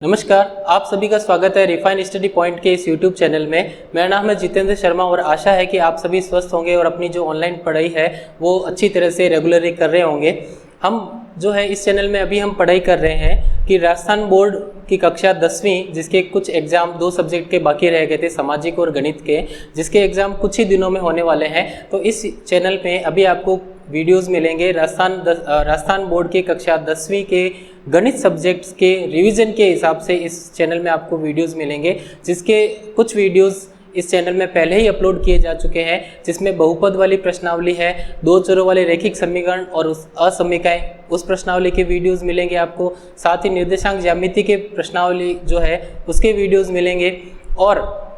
नमस्कार, आप सभी का स्वागत है रिफाइन स्टडी पॉइंट के इस यूट्यूब चैनल में। मेरा नाम है जितेंद्र शर्मा और आशा है कि आप सभी स्वस्थ होंगे और अपनी जो ऑनलाइन पढ़ाई है वो अच्छी तरह से रेगुलरली कर रहे होंगे। हम जो है इस चैनल में अभी हम पढ़ाई कर रहे हैं कि राजस्थान बोर्ड की कक्षा 10वीं जिसके कुछ एग्ज़ाम 2 सब्जेक्ट के बाकी रह गए थे, सामाजिक और गणित के, जिसके एग्ज़ाम कुछ ही दिनों में होने वाले हैं। तो इस चैनल पे अभी आपको वीडियोस मिलेंगे राजस्थान बोर्ड की कक्षा 10वीं के गणित सब्जेक्ट्स के रिवीजन के हिसाब से इस चैनल में आपको वीडियोस मिलेंगे, जिसके कुछ वीडियोस इस चैनल में पहले ही अपलोड किए जा चुके हैं, जिसमें बहुपद वाली प्रश्नावली है, 2 चरों वाले रैखिक समीकरण और उस असमीकाएं, उस प्रश्नावली के वीडियोस मिलेंगे आपको। साथ ही निर्देशांक ज्यामिति के प्रश्नावली जो है उसके वीडियोस मिलेंगे। और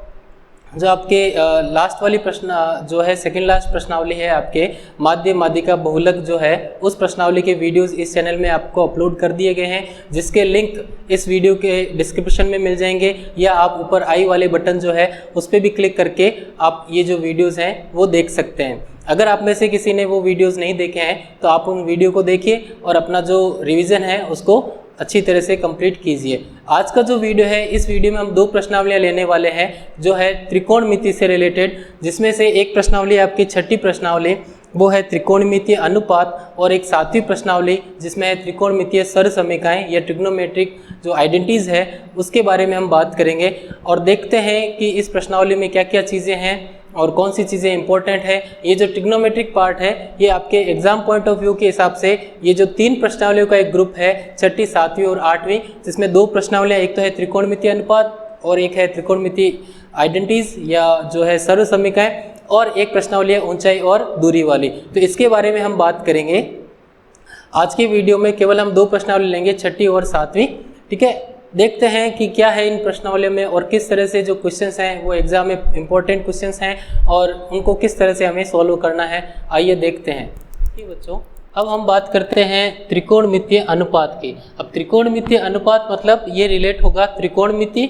जो आपके लास्ट वाली प्रश्न जो है सेकंड लास्ट प्रश्नावली है आपके माध्य माध्यिका बहुलक जो है, उस प्रश्नावली के वीडियोस इस चैनल में आपको अपलोड कर दिए गए हैं, जिसके लिंक इस वीडियो के डिस्क्रिप्शन में मिल जाएंगे, या आप ऊपर आई वाले बटन जो है उस पर भी क्लिक करके आप ये जो वीडियोस हैं वो देख सकते हैं। अगर आप में से किसी ने वो वीडियोस नहीं देखे हैं तो आप उन वीडियो को देखिए और अपना जो रिवीजन है उसको अच्छी तरह से कंप्लीट कीजिए। आज का जो वीडियो है, इस वीडियो में हम 2 प्रश्नावलियां लेने वाले हैं जो है त्रिकोणमिति से रिलेटेड, जिसमें से एक प्रश्नावली आपकी 6ठी प्रश्नावली वो है त्रिकोणमितीय अनुपात, और एक 7वीं प्रश्नावली जिसमें है त्रिकोणमितीय सरसमीकाएं या ट्रिग्नोमेट्रिक जो आइडेंटिटीज है उसके बारे में हम बात करेंगे। और देखते हैं कि इस प्रश्नावली में क्या क्या चीज़ें हैं और कौन सी चीज़ें इंपॉर्टेंट है। ये जो ट्रिग्नोमेट्रिक पार्ट है ये आपके एग्जाम पॉइंट ऑफ व्यू के हिसाब से ये जो 3 प्रश्नावलियों का एक ग्रुप है, 6ठी, 7वीं और 8वीं, जिसमें 2 प्रश्नावलियाँ, एक तो है त्रिकोणमितीय अनुपात और एक है त्रिकोणमितीय आइडेंटिटीज या जो है सरसमीकाएं, और एक प्रश्नावली है ऊंचाई और दूरी वाली। तो इसके बारे में हम बात करेंगे आज की वीडियो में। केवल हम 2 प्रश्नावली लेंगे, 6ठी और 7वीं, ठीक है। देखते हैं कि क्या है इन प्रश्नावलियों में और किस तरह से जो क्वेश्चंस हैं वो एग्जाम में इंपॉर्टेंट क्वेश्चंस हैं और उनको किस तरह से हमें सॉल्व करना है। आइए देखते हैं। ठीक बच्चों, अब हम बात करते हैं त्रिकोणमितीय अनुपात की। अब त्रिकोणमितीय अनुपात मतलब ये रिलेट होगा त्रिकोणमिति,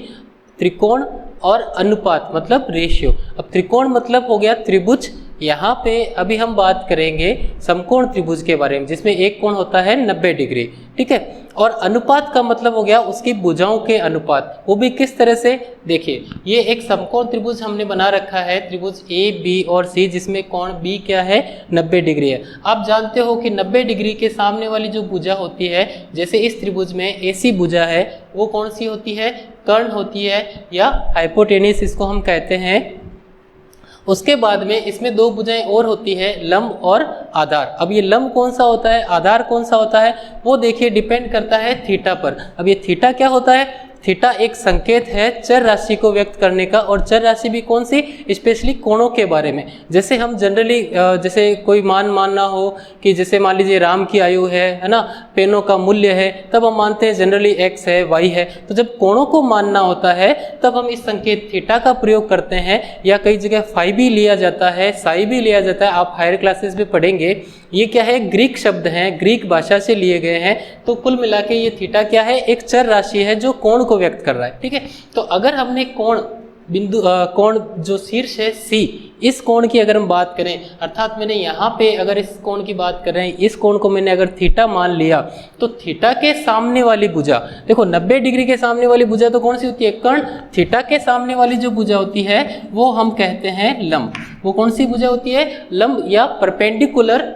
त्रिकोण और अनुपात मतलब रेशियो। अब त्रिकोण मतलब हो गया त्रिभुज। यहाँ पे अभी हम बात करेंगे समकोण त्रिभुज के बारे में, जिसमें एक कोण होता है 90 डिग्री, ठीक है। और अनुपात का मतलब हो गया उसकी भुजाओं के अनुपात, वो भी किस तरह से। देखिए, ये एक समकोण त्रिभुज हमने बना रखा है, त्रिभुज ए बी और सी, जिसमें कोण बी क्या है 90 डिग्री है। आप जानते हो कि 90 डिग्री के सामने वाली जो भुजा होती है, जैसे इस त्रिभुज में ऐसी भुजा है, वो कौन सी होती है, कर्ण होती है या हाइपोटेनिस इसको हम कहते हैं। उसके बाद में इसमें 2 भुजाएं और होती है, लंब और आधार। अब ये लंब कौन सा होता है, आधार कौन सा होता है, वो देखिए डिपेंड करता है थीटा पर। अब ये थीटा क्या होता है, थीटा एक संकेत है चर राशि को व्यक्त करने का, और चर राशि भी कौन सी, स्पेशली कोणों के बारे में। जैसे हम जनरली जैसे कोई मानना हो कि जैसे मान लीजिए राम की आयु है ना, पेनों का मूल्य है, तब हम मानते हैं जनरली x है, y है। तो जब कोणों को मानना होता है तब हम इस संकेत थीटा का प्रयोग करते हैं, या कई जगह फाई भी लिया जाता है, साई भी लिया जाता है। आप हायर क्लासेस में पढ़ेंगे। ये क्या है, ग्रीक शब्द हैं, ग्रीक भाषा से लिए गए हैं। तो कुल मिला के ये थीटा क्या है, एक चर राशि है जो कोण को व्यक्त कर रहा है, ठीक है। तो अगर हमने कोण बिंदु कोण जो शीर्ष है C, इस कोण की अगर हम बात करें, अर्थात मैंने यहाँ पे अगर इस कोण की बात कर रहे हैं, इस कोण को मैंने अगर थीटा मान लिया, तो थीटा के सामने वाली भुजा, देखो 90 डिग्री के सामने वाली भुजा तो कौन सी होती है, कर्ण। थीटा के सामने वाली जो भुजा होती है वो हम कहते हैं लंब। वो कौन सी भुजा होती है, लंब या परपेंडिकुलर।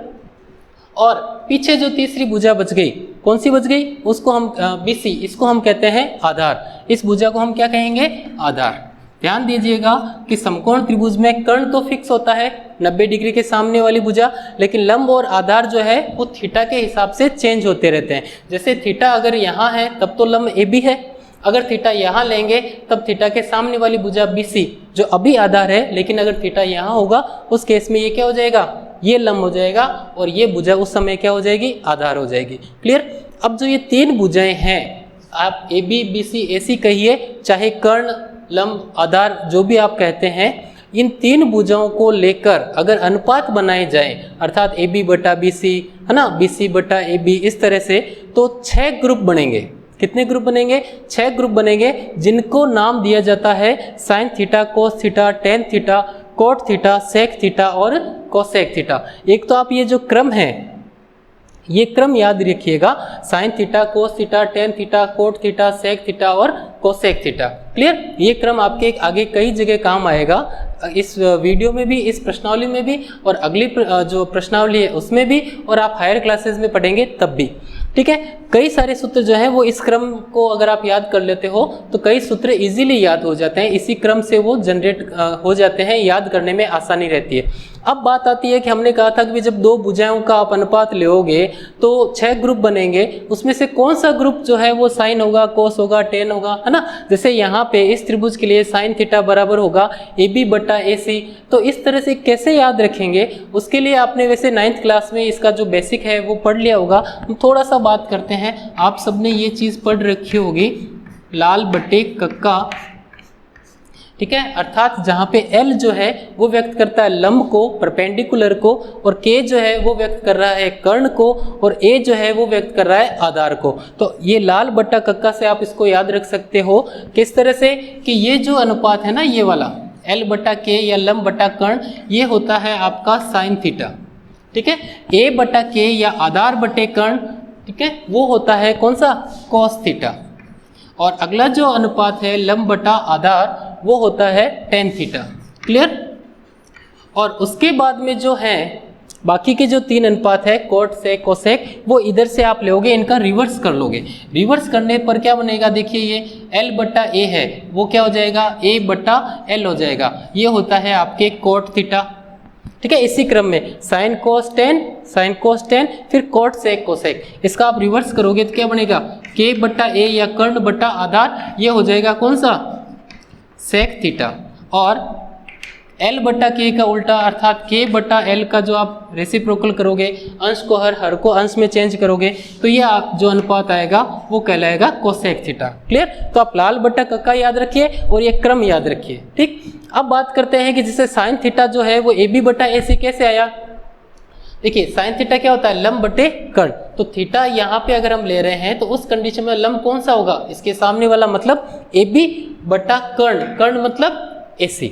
और पीछे जो तीसरी भुजा बच गई, कौन सी बच गई, उसको हम BC, इसको हम कहते हैं आधार। इस भुजा को हम क्या कहेंगे, आधार। ध्यान दीजिएगा कि समकोण त्रिभुज में कर्ण तो फिक्स होता है 90 डिग्री के सामने वाली भुजा, लेकिन लंब और आधार जो है वो थीटा के हिसाब से चेंज होते रहते हैं। जैसे थीटा अगर यहाँ है तब तो लंब AB है, अगर थीटा यहाँ लेंगे तब थीटा के सामने वाली भुजा BC जो अभी आधार है, लेकिन अगर थीटा यहाँ होगा उस केस में ये क्या हो जाएगा, ये लंब हो जाएगा, और ये भुजा उस समय क्या हो जाएगी, आधार हो जाएगी। क्लियर। अब जो ये 3 भुजाएं हैं, आप AB BC AC कहिए, चाहे कर्ण लंब आधार जो भी आप कहते हैं, इन 3 भुजाओं को लेकर अगर अनुपात बनाए जाए, अर्थात AB बटा BC है ना, BC बटा AB, इस तरह से, तो 6 ग्रुप बनेंगे। कितने ग्रुप बनेंगे, 6 ग्रुप बनेंगे, जिनको नाम दिया जाता है sine theta, cos theta, tan theta, cot theta, sec theta और कोसेक थीटा। एक तो आप ये जो क्रम है ये क्रम याद रखिएगा, sine theta, cos theta, tan theta, cot theta, sec theta और कोसेक थीटा। क्लियर? ये क्रम आपके आगे कई जगह काम आएगा, इस वीडियो में भी, इस प्रश्नावली में भी, और अगली जो प्रश्नावली है उसमें भी, और आप हायर क्लासेस में पढ़ेंगे तब भी। ठीक है, कई सारे सूत्र जो है वो इस क्रम को अगर आप याद कर लेते हो तो कई सूत्र इजीली याद हो जाते हैं, इसी क्रम से वो जनरेट हो जाते हैं, याद करने में आसानी रहती है। अब बात आती है कि हमने कहा था कि जब दो भुजाओं का आप अनुपात लोगे तो 6 ग्रुप बनेंगे, उसमें से कौन सा ग्रुप जो है वो साइन होगा, कोस होगा, टेन होगा, है ना। जैसे यहाँ पे इस त्रिभुज के लिए साइन थीटा बराबर होगा AB बटा AC। तो इस तरह से कैसे याद रखेंगे, उसके लिए आपने वैसे 9th क्लास में इसका जो बेसिक है वो पढ़ लिया होगा। हम थोड़ा सा बात करते हैं, आप सबने ये चीज़ पढ़ रखी होगी, लाल बटे कक्का। ठीक है, अर्थात जहाँ पे L जो है वो व्यक्त करता है लंब को, परपेंडिकुलर को, और K जो है वो व्यक्त कर रहा है कर्ण को, और A जो है वो व्यक्त कर रहा है आधार को। तो ये लाल बट्टा कक्का से आप इसको याद रख सकते हो किस तरह से कि ये जो अनुपात है ना, ये वाला L बट्टा K या लंब बट्टा कर्ण, ये होता है आपका साइन थीटा। ठीक है, A बट्टा K या आधार बटे कर्ण, ठीक है, वो होता है कौन सा, कॉस थीटा। और अगला जो अनुपात है लंब बटा आधार, वो होता है टेन थीटा। क्लियर? और उसके बाद में जो है बाकी के जो 3 अनुपात है, कोट सेक कोसेक, वो इधर से आप लोगे, इनका रिवर्स कर लोगे। रिवर्स करने पर क्या बनेगा, देखिए ये L बट्टा A है, वो क्या हो जाएगा, A बट्टा L हो जाएगा। ये होता है आपके कोट थीटा। ठीक है, इसी क्रम में साइन कोस टेन, फिर कोट सेक कोसेक, इसका आप रिवर्स करोगे तो क्या बनेगा, K बट्टा A या कर्ण बट्टा आधार, ये हो जाएगा कौन सा, सेक थीटा। और L बट्टा K का उल्टा, अर्थात K बट्टा L का जो आप रेसिप्रोकल करोगे, अंश को हर को अंश में चेंज करोगे, तो ये आप जो अनुपात आएगा वो कहलाएगा कोसेक थीटा। क्लियर? तो आप लाल बट्टा कक्का याद रखिए और ये क्रम याद रखिए। ठीक, अब बात करते हैं कि जैसे साइन थीटा जो है वो AB बट्टा AC कैसे आया। देखिए साइन थीटा क्या होता है, लंब बटे कर्ण। तो थीटा यहाँ पे अगर हम ले रहे हैं तो उस कंडीशन में लंब कौन सा होगा, इसके सामने वाला, मतलब AB बटा कर्ण, कर्ण मतलब AC,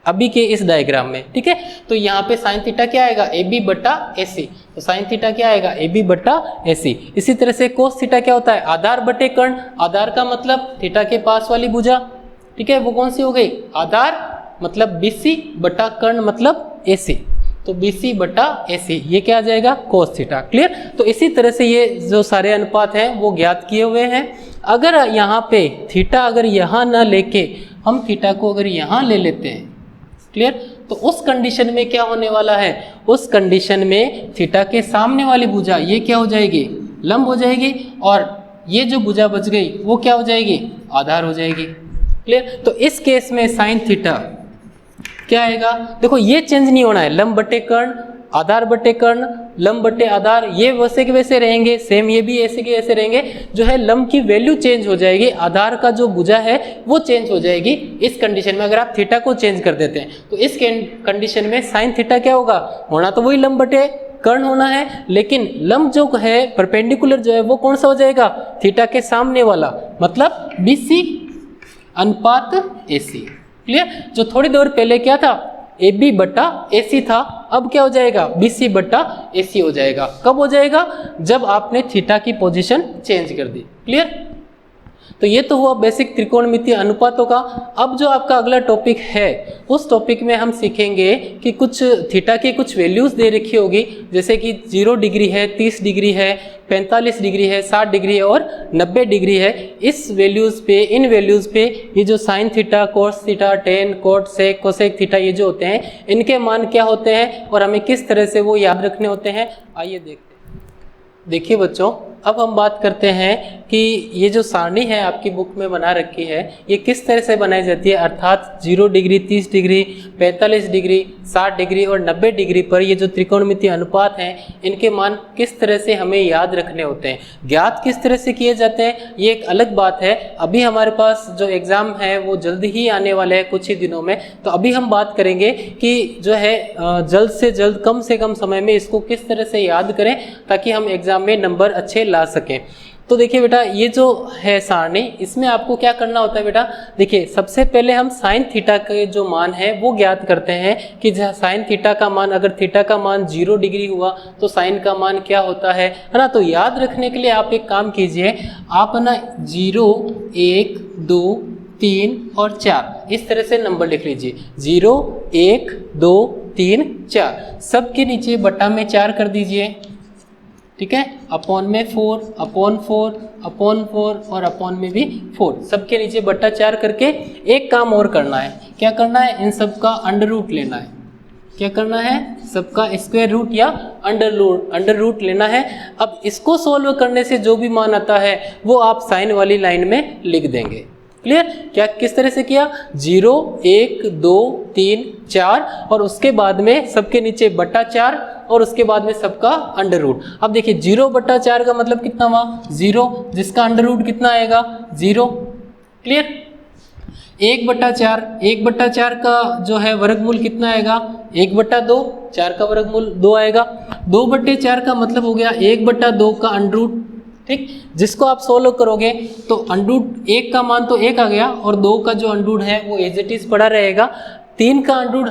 अभी के इस डायग्राम में। ठीक है, तो यहाँ पे साइन थीटा क्या आएगा, AB बटा AC। तो साइन थीटा क्या आएगा, AB बटा AC। इसी तरह से कोस थीटा क्या होता है, आधार बटे कर्ण, आधार का मतलब थीटा के पास वाली भुजा। ठीक है, वो कौन सी हो गई, आधार, मतलब BC बटा कर्ण मतलब AC। तो BC बटा AC, ये क्या आ जाएगा, कोस थीटा। क्लियर? तो इसी तरह से ये जो सारे अनुपात हैं वो ज्ञात किए हुए हैं। अगर यहाँ पे थीटा अगर यहाँ ना लेके हम थीटा को अगर यहाँ ले लेते हैं, क्लियर, तो उस कंडीशन में क्या होने वाला है, उस कंडीशन में थीटा के सामने वाली भुजा ये क्या हो जाएगी, लंब हो जाएगी, और ये जो भुजा बच गई वो क्या हो जाएगी, आधार हो जाएगी। क्लियर? तो इस केस में साइन थीटा क्या आएगा, देखो ये चेंज नहीं होना है, लंब बटे कर्ण, आधार बटे कर्ण, लंब बटे आधार, ये वैसे के वैसे रहेंगे, सेम ये भी ऐसे के ऐसे रहेंगे। जो है लंब की वैल्यू चेंज हो जाएगी, आधार का जो भुजा है वो चेंज हो जाएगी इस कंडीशन में, अगर आप थीटा को चेंज कर देते हैं। तो इस कंडीशन में साइन थीटा क्या होगा, होना तो वही लंब बटे कर्ण होना है, लेकिन लंब जो है परपेंडिकुलर जो है वो कौन सा हो जाएगा, थीटा के सामने वाला, मतलब BC अनुपात AC। क्लियर? जो थोड़ी देर पहले क्या था, AB बट्टा AC था, अब क्या हो जाएगा, BC बट्टा AC हो जाएगा। कब हो जाएगा, जब आपने थीटा की पोजीशन चेंज कर दी। क्लियर? तो ये तो हुआ बेसिक त्रिकोणमितीय अनुपातों का। अब जो आपका अगला टॉपिक है, उस टॉपिक में हम सीखेंगे कि कुछ थीटा की कुछ वैल्यूज दे रखी होगी, जैसे कि 0 डिग्री है, 30 डिग्री है, 45 डिग्री है, 60 डिग्री है और 90 डिग्री है। इस वैल्यूज पे, इन वैल्यूज पे ये जो sine theta, cos theta, tan, cot sec, cosec theta, ये जो होते हैं, इनके मान क्या होते हैं और हमें किस तरह से वो याद रखने होते हैं, आइए देखते हैं। देखिए बच्चों, अब हम बात करते हैं कि ये जो सारणी है आपकी बुक में बना रखी है, ये किस तरह से बनाई जाती है, अर्थात 0 डिग्री, 30 डिग्री, 45 डिग्री, 60 डिग्री और 90 डिग्री पर ये जो त्रिकोणमितीय अनुपात हैं, इनके मान किस तरह से हमें याद रखने होते हैं, ज्ञात किस तरह से किए जाते हैं, ये एक अलग बात है। अभी हमारे पास जो एग्ज़ाम है वो जल्द ही आने वाले हैं, कुछ ही दिनों में। तो अभी हम बात करेंगे कि जो है जल्द से जल्द, कम से कम समय में इसको किस तरह से याद करें ताकि हम एग्ज़ाम में नंबर अच्छे ला सकें। तो देखिए बेटा ये जो है सारणी, इसमें आपको क्या करना होता है बेटा, देखिए सबसे पहले हम साइन थीटा के जो मान है वो ज्ञात करते हैं कि साइन थीटा का मान, अगर थीटा का मान 0 डिग्री हुआ तो साइन का मान क्या होता है ना। तो याद रखने के लिए आप एक काम कीजिए, आप ना 0, 1, 2, 3 और 4 इस तरह से नंबर लिख लीजिए। 0, 1, 2, 3, 4 सबके नीचे बटा में 4 कर दीजिए, ठीक है। अपॉन में 4, अपॉन 4, अपॉन 4 और अपॉन में भी 4, सबके नीचे बटा 4 करके एक काम और करना है। क्या करना है, इन सब का अंडर रूट लेना है। क्या करना है, सबका स्क्वायर रूट या अंडर रूट लेना है। अब इसको सॉल्व करने से जो भी मान आता है वो आप साइन वाली लाइन में लिख देंगे। क्लियर, क्या किस तरह से किया, 0, 1, 2, 3, 4 और उसके बाद में सबके नीचे बटा 4 और उसके बाद में सबका अंडर रूट। अब देखिए 0 बटा 4 का मतलब कितना हुआ, 0, जिसका अंडर रूट कितना आएगा, 0। क्लियर, 1 बटा 4, 1 बटा 4 का जो है वर्गमूल कितना आएगा, 1 बटा 2, 4 का वर्गमूल 2 आएगा। 2 बटे 4 का मतलब हो गया 1 बटा 2 का अंडर रूट, ठीक, जिसको आप सोल्व करोगे तो अंडरूट 1 का मान तो 1 आ गया और 2 का जो अंडरूट है वो एज इट इज पड़ा रहेगा। 3 का अंडरूट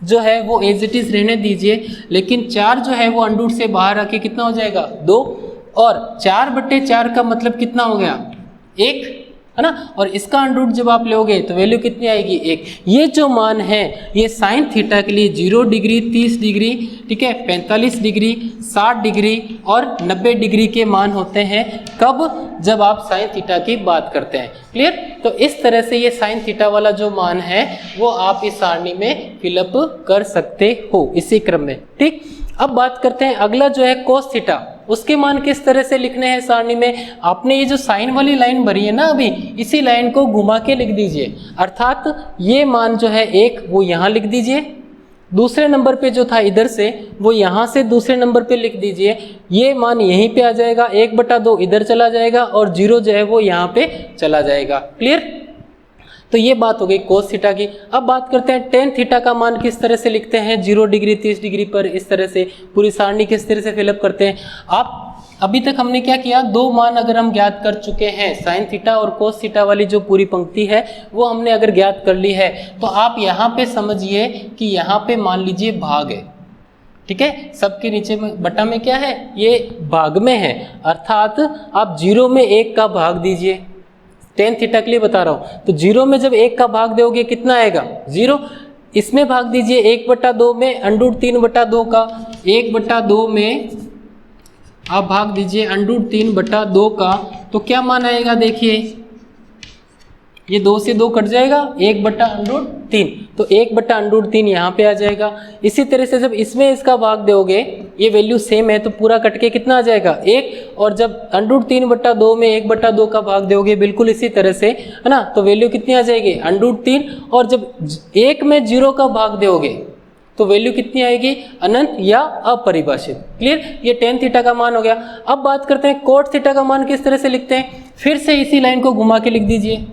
जो है वो एज इट इज रहने दीजिए, लेकिन 4 जो है वो अंडरूट से बाहर आके कितना हो जाएगा, 2, और 4 बटे 4 का मतलब कितना हो गया, 1, है ना। और इसका अंडर रूट जब आप लोगे तो वैल्यू कितनी आएगी, 1। ये जो मान है ये साइन थीटा के लिए 0 डिग्री, 30 डिग्री, ठीक है, 45 डिग्री, 60 डिग्री और 90 डिग्री के मान होते हैं। कब, जब आप साइन थीटा की बात करते हैं। क्लियर, तो इस तरह से ये साइन थीटा वाला जो मान है वो आप इस सारणी में फिलअप कर सकते हो इसी क्रम में। ठीक, अब बात करते हैं अगला जो है कोस थीटा, उसके मान किस तरह से लिखने हैं सारणी में। आपने ये जो साइन वाली लाइन भरी है ना अभी, इसी लाइन को घुमा के लिख दीजिए, अर्थात ये मान जो है 1 वो यहाँ लिख दीजिए, दूसरे नंबर पे जो था इधर से वो यहाँ से दूसरे नंबर पे लिख दीजिए, ये मान यहीं पे आ जाएगा, 1/2 इधर चला जाएगा और 0 जो है वो यहाँ पे चला जाएगा। क्लियर, तो ये बात हो गई कोस थीटा की। अब बात करते हैं टेन थीटा का मान किस तरह से लिखते हैं, 0 डिग्री, 30 डिग्री पर इस तरह से पूरी सारणी किस तरह से फिलअप करते हैं। आप अभी तक हमने क्या किया, 2 मान अगर हम ज्ञात कर चुके हैं, साइन थीटा और कोस थीटा वाली जो पूरी पंक्ति है वो हमने अगर ज्ञात कर ली है, तो आप यहाँ पे समझिए कि यहाँ पे मान लीजिए भाग है, ठीक है, सबके नीचे में बटा में क्या है, ये भाग में है, अर्थात आप 0 में 1 का भाग दीजिए। टेन थीटा के लिए बता रहा हूँ, तो 0 में जब 1 का भाग दोगे कितना आएगा, 0। इसमें भाग दीजिए 1/2 में, अंडरूट 3/2 का, 1/2 में आप भाग दीजिए अंडरूट 3/2 का, तो क्या मान आएगा, देखिए ये 2 से 2 कट जाएगा, 1/√3, तो 1/√3 यहाँ पे आ जाएगा। इसी तरह से जब इसमें इसका भाग दोगे, ये वैल्यू सेम है तो पूरा कट के कितना आ जाएगा, 1, और जब √3/2 में 1/2 का भाग दोगे बिल्कुल इसी तरह से, है ना, तो वैल्यू कितनी आ जाएगी, √3, और जब 1 में 0 का भाग दोगे तो वैल्यू कितनी आएगी, अनंत या अपरिभाषित। क्लियर, ये टेन थीटा का मान हो गया। अब बात करते हैं कोट थीटा का मान किस तरह से लिखते हैं। फिर से इसी लाइन को घुमा के लिख दीजिए,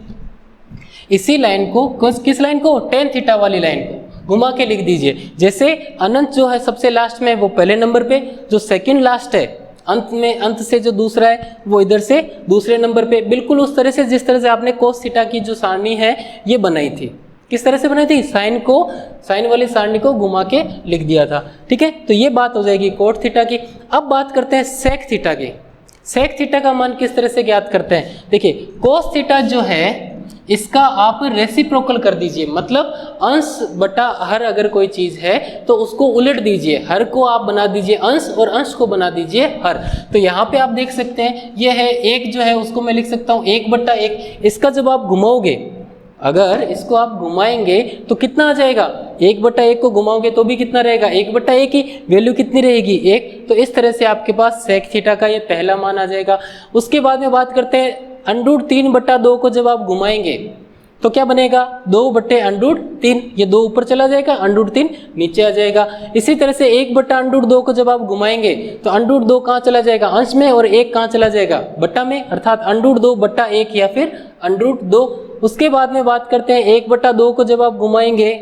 इसी लाइन को, किस लाइन को, टेन थीटा वाली लाइन को घुमा के लिख दीजिए। जैसे अनंत जो है सबसे लास्ट में वो पहले नंबर पे, जो सेकंड लास्ट है अंत में, अंत से जो दूसरा है वो इधर से दूसरे नंबर पे, बिल्कुल उस तरह से जिस तरह से आपने कोस थीटा की जो सारणी है ये बनाई थी। किस तरह से बनाई थी, साइन वाली सारणी को घुमा के लिख दिया था। ठीक है, तो ये बात हो जाएगी कोट थीटा की। अब बात करते हैं सेक थीटा की। सेक थीटा का मान किस तरह से ज्ञात करते हैं। देखिए कोस थीटा जो है इसका आप रेसिप्रोकल कर दीजिए, मतलब अंश बटा हर अगर कोई चीज है तो उसको उलट दीजिए, हर को आप बना दीजिए अंश और अंश को बना दीजिए हर। तो यहाँ पे आप देख सकते हैं ये है एक जो है उसको मैं लिख सकता हूँ 1/1। इसका जब आप घुमाओगे, अगर इसको आप घुमाएंगे तो कितना आ जाएगा, 1/1 को घुमाओगे तो भी कितना रहेगा, 1/1 की वैल्यू कितनी रहेगी, 1। तो इस तरह से आपके पास सेक थीटा का ये पहला मान आ जाएगा। उसके बाद में बात करते हैं √3/2 को जब आप घुमाएंगे तो क्या बनेगा, 2/√3, ये 2 ऊपर चला जाएगा, √3 नीचे आ जाएगा। इसी तरह से 1/√2 को जब आप घुमाएंगे तो √2 कहाँ चला जाएगा, अंश में, और 1 कहाँ चला जाएगा, बटा में, अर्थात √2/1 या फिर √2। उसके बाद में बात करते हैं 1/2 को जब आप घुमाएंगे,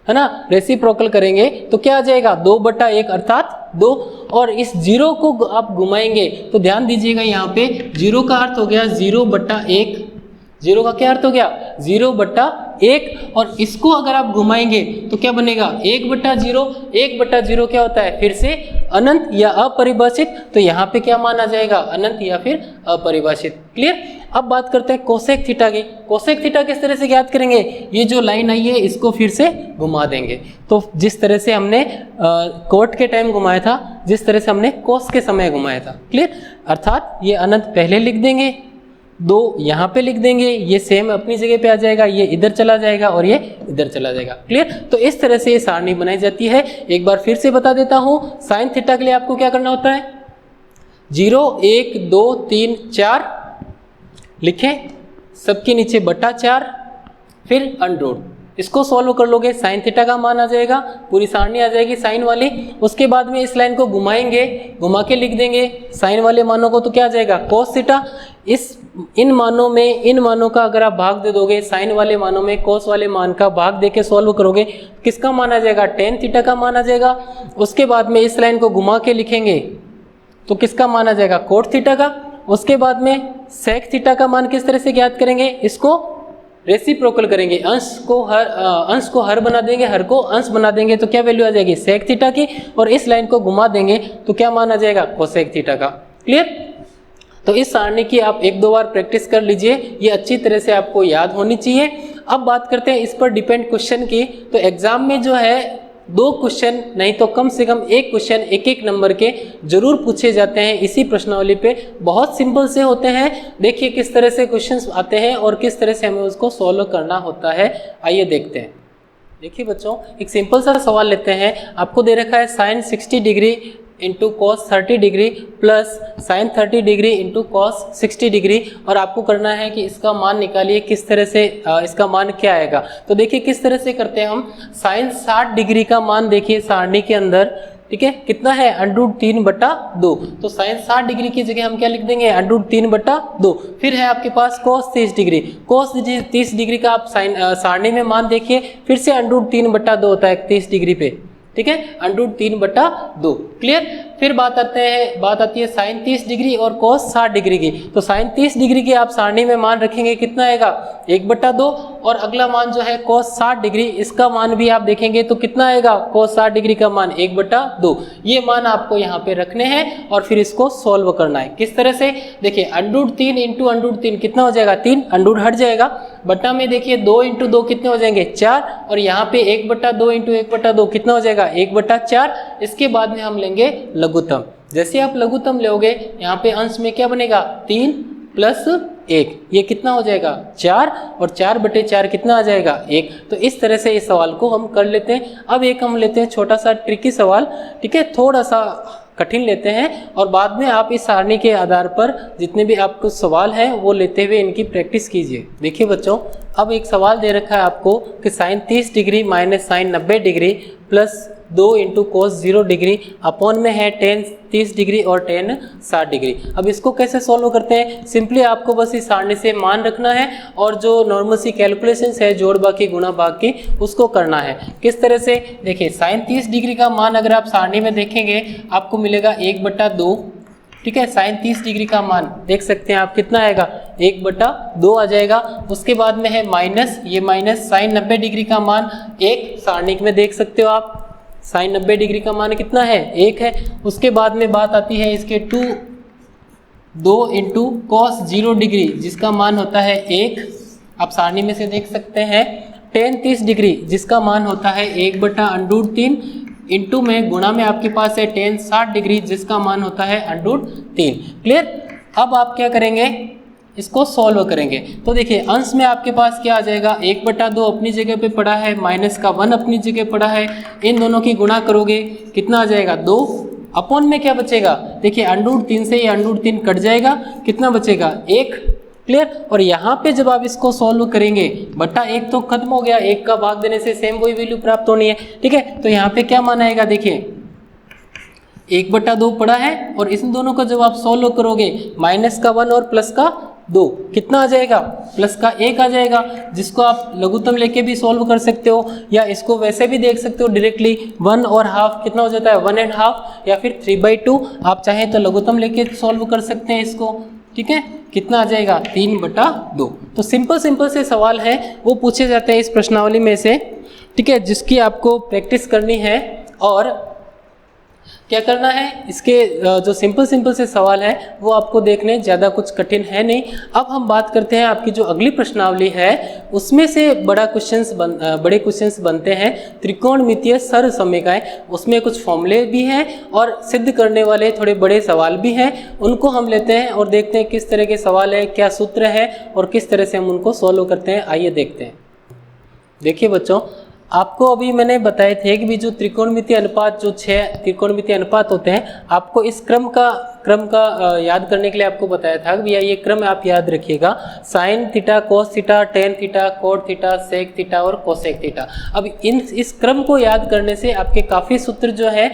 है ना, रेसिप्रोकल करेंगे तो क्या आ जाएगा 2/1 अर्थात 2। और इस 0 को आप घुमाएंगे तो ध्यान दीजिएगा यहाँ पे 0 का अर्थ हो गया 0/1, 0 का क्या अर्थ हो गया 0/1, और इसको अगर आप घुमाएंगे तो क्या बनेगा 1/0, 1/0 क्या होता है फिर से अनंत या अपरिभाषित, तो यहाँ पे क्या माना जाएगा अनंत या फिर अपरिभाषित। क्लियर। अब बात करते हैं कोसेक थीटा की। कोसेक थीटा किस तरह से ज्ञात करेंगे, ये जो लाइन आई है इसको फिर से घुमा देंगे, तो जिस तरह से हमने कोट के टाइम घुमाया था, जिस तरह से हमने कोस के समय घुमाया था। क्लियर। अर्थात ये अनंत पहले लिख देंगे, 2 यहाँ पे लिख देंगे, ये सेम अपनी जगह पे आ जाएगा, ये इधर चला जाएगा और ये इधर चला जाएगा। क्लियर। तो इस तरह से ये सारणी बनाई जाती है। एक बार फिर से बता देता हूँ, साइन थीटा के लिए आपको क्या करना होता है 0 1 2 3 4 लिखें, सबके नीचे /4, फिर अंडररूट। इसको सॉल्व कर लोगे साइन थीटा का मान आ जाएगा, पूरी सारणी आ जाएगी साइन वाली। उसके बाद में इस लाइन को घुमाएंगे, घुमा के लिख देंगे साइन वाले मानों को, तो क्या आ जाएगा कोस थीटा। इन मानों का अगर आप भाग दे दोगे, साइन वाले मानों में कोस वाले मान का भाग देके सॉल्व करोगे, किसका मान आ जाएगा टेन थीटा का मान आ जाएगा। उसके बाद में इस लाइन को घुमा के लिखेंगे तो किसका मान आ जाएगा कोट थीटा का। उसके बाद में सेक थीटा का मान किस तरह से ज्ञात करेंगे, इसको रेसिप्रोकल करेंगे, अंश को हर बना देंगे, हर को अंश बना देंगे, तो क्या वैल्यू आ जाएगी सेक थीटा की, और इस लाइन को घुमा देंगे तो क्या मान आ जाएगा कोसेक थीटा का। क्लियर। तो इस सारणी की आप 1-2 बार प्रैक्टिस कर लीजिए, ये अच्छी तरह से आपको याद होनी चाहिए। अब बात करते हैं इस पर डिपेंड क्वेश्चन की। तो एग्जाम में जो है 2 क्वेश्चन नहीं तो कम से कम 1 क्वेश्चन 1-1 नंबर के जरूर पूछे जाते हैं इसी प्रश्नावली पे। बहुत सिंपल से होते हैं, देखिए किस तरह से क्वेश्चंस आते हैं और किस तरह से हमें उसको सॉल्व करना होता है। आइए देखते हैं। देखिए बच्चों, एक सिंपल सा सवाल लेते हैं। आपको दे रखा है sine 60 degree into cos 30 degree plus sine 30 degree into cos 60 degree, और आपको करना है कि इसका मान निकालिए किस तरह से इसका मान क्या आएगा। तो देखिए किस तरह से करते हैं हम। साइन 60 डिग्री का मान देखिए सारणी के अंदर, ठीक है, कितना है √3/2। तो साइन 60 डिग्री की जगह हम क्या लिख देंगे √3/2। फिर है आपके पास cos 30 डिग्री, cos 30 डिग्री का आप सारणी में मान देखिए, फिर से √3/2 होता है 30 डिग्री पे, ठीक है, √3/2। क्लियर। फिर बात आती है साइन 30 डिग्री और cos 60 डिग्री की। तो साइन 30 डिग्री की आप सारणी में मान रखेंगे, कितना आएगा 1/2, और अगला मान जो है cos 60 डिग्री, इसका मान भी आप देखेंगे तो कितना आएगा cos 60 डिग्री का मान 1/2। ये मान आपको यहाँ पे रखने हैं और फिर इसको सोल्व करना है। किस तरह से, देखिए √3 इंटू √3 कितना हो जाएगा 3, अंडूर हट जाएगा, बटा में देखिए 2 इंटू 2 कितने हो जाएंगे 4, और यहाँ पे 1/2 इंटू 1/2 कितना हो जाएगा 1/4। इसके बाद में हम लेंगे लघुत्तम। जैसे आप लघुत्तम लोगे यहाँ पे अंश में क्या बनेगा 3 + 1, ये कितना हो जाएगा 4, और 4/4 कितना आ जाएगा 1। तो इस तरह से इस सवाल को हम कर लेते हैं। अब एक हम लेते हैं छोटा सा ट्रिकी सवाल, ठीक है, थोड़ा सा कठिन लेते हैं, और बाद में आप इस सारणी के आधार पर जितने भी आपको सवाल हैं वो लेते हुए इनकी प्रैक्टिस कीजिए। देखिए बच्चों, अब एक सवाल दे रखा है आपको कि sine 30 degree minus sine 90 degree plus 2 into cos 0 degree upon में है टेन 30 डिग्री और टेन 60 डिग्री। अब इसको कैसे सॉल्व करते हैं, सिंपली आपको बस इस सारणी से मान रखना है और जो नॉर्मल सी कैलकुलेशंस है जोड़ भाग की गुणा भाग की उसको करना है। किस तरह से, देखिए साइन 30 डिग्री का मान अगर आप सारणी में देखेंगे आपको मिलेगा 1/2, ठीक है। साइन 30 डिग्री का मान देख सकते हैं आप कितना आएगा 1/2 आ जाएगा। उसके बाद में है माइनस, ये माइनस साइन 90 डिग्री का मान 1 सारणी में देख सकते हो आप, साइन 90 डिग्री का मान कितना है 1 है। उसके बाद में बात आती है इसके 2 इंटू कॉस 0 डिग्री जिसका मान होता है 1, आप सारणी में से देख सकते हैं। टेन 30 डिग्री जिसका मान होता है 1/√3 इंटू में गुणा में आपके पास है टेन 60 डिग्री जिसका मान होता है √3। क्लियर। अब आप क्या करेंगे, इसको सॉल्व करेंगे। तो देखिए अंश में आपके पास क्या आ जाएगा 1/2 अपनी जगह पे पड़ा है, माइनस का 1 अपनी जगह पड़ा है, इन दोनों की गुणा करोगे कितना आ जाएगा 2, अपॉन में क्या बचेगा, देखिए √3 से ये √3 कट जाएगा, कितना बचेगा 1। क्लियर। और यहाँ पे जब आप इसको सॉल्व करेंगे बटा 1 तो खत्म हो गया, 1 का भाग देने से सेम वही वैल्यू प्राप्त होनी है, ठीक है। तो यहाँ पे क्या मान आएगा, देखिए 1/2 पड़ा है और इन दोनों को जब आप सॉल्व करोगे माइनस का 1 और प्लस का 2, कितना आ जाएगा प्लस का 1 आ जाएगा, जिसको आप लघुत्तम लेके भी सॉल्व कर सकते हो या इसको वैसे भी देख सकते हो डायरेक्टली 1 और हाफ कितना हो जाता है 1.5 या फिर 3/2, आप चाहें तो लघुत्तम लेके सॉल्व कर सकते हैं इसको, ठीक है। कितना आ जाएगा 3/2। तो सिंपल से सवाल है वो पूछे जाते हैं इस प्रश्नावली में से, ठीक है, जिसकी आपको प्रैक्टिस करनी है और क्या करना है, इसके जो सिंपल से सवाल है वो आपको देखने, ज़्यादा कुछ कठिन है नहीं। अब हम बात करते हैं आपकी जो अगली प्रश्नावली है उसमें से बड़े क्वेश्चंस बनते हैं त्रिकोणमितीय सर्वसमीकरण। उसमें कुछ फॉर्मूले भी हैं और सिद्ध करने वाले थोड़े बड़े सवाल भी हैं, उनको हम लेते हैं और देखते हैं किस तरह के सवाल है, क्या सूत्र है और किस तरह से हम उनको सॉल्व करते हैं। आइए देखते हैं। देखिए बच्चों, आपको अभी मैंने बताए थे कि भी जो त्रिकोणमितीय अनुपात, जो 6 त्रिकोणमितीय अनुपात होते हैं, आपको इस क्रम का याद करने के लिए आपको बताया था कि भैया ये क्रम आप याद रखिएगा, sine theta, cos theta, tan theta, cot theta, sec theta और कोसेक थीटा। अब इस क्रम को याद करने से आपके काफ़ी सूत्र जो है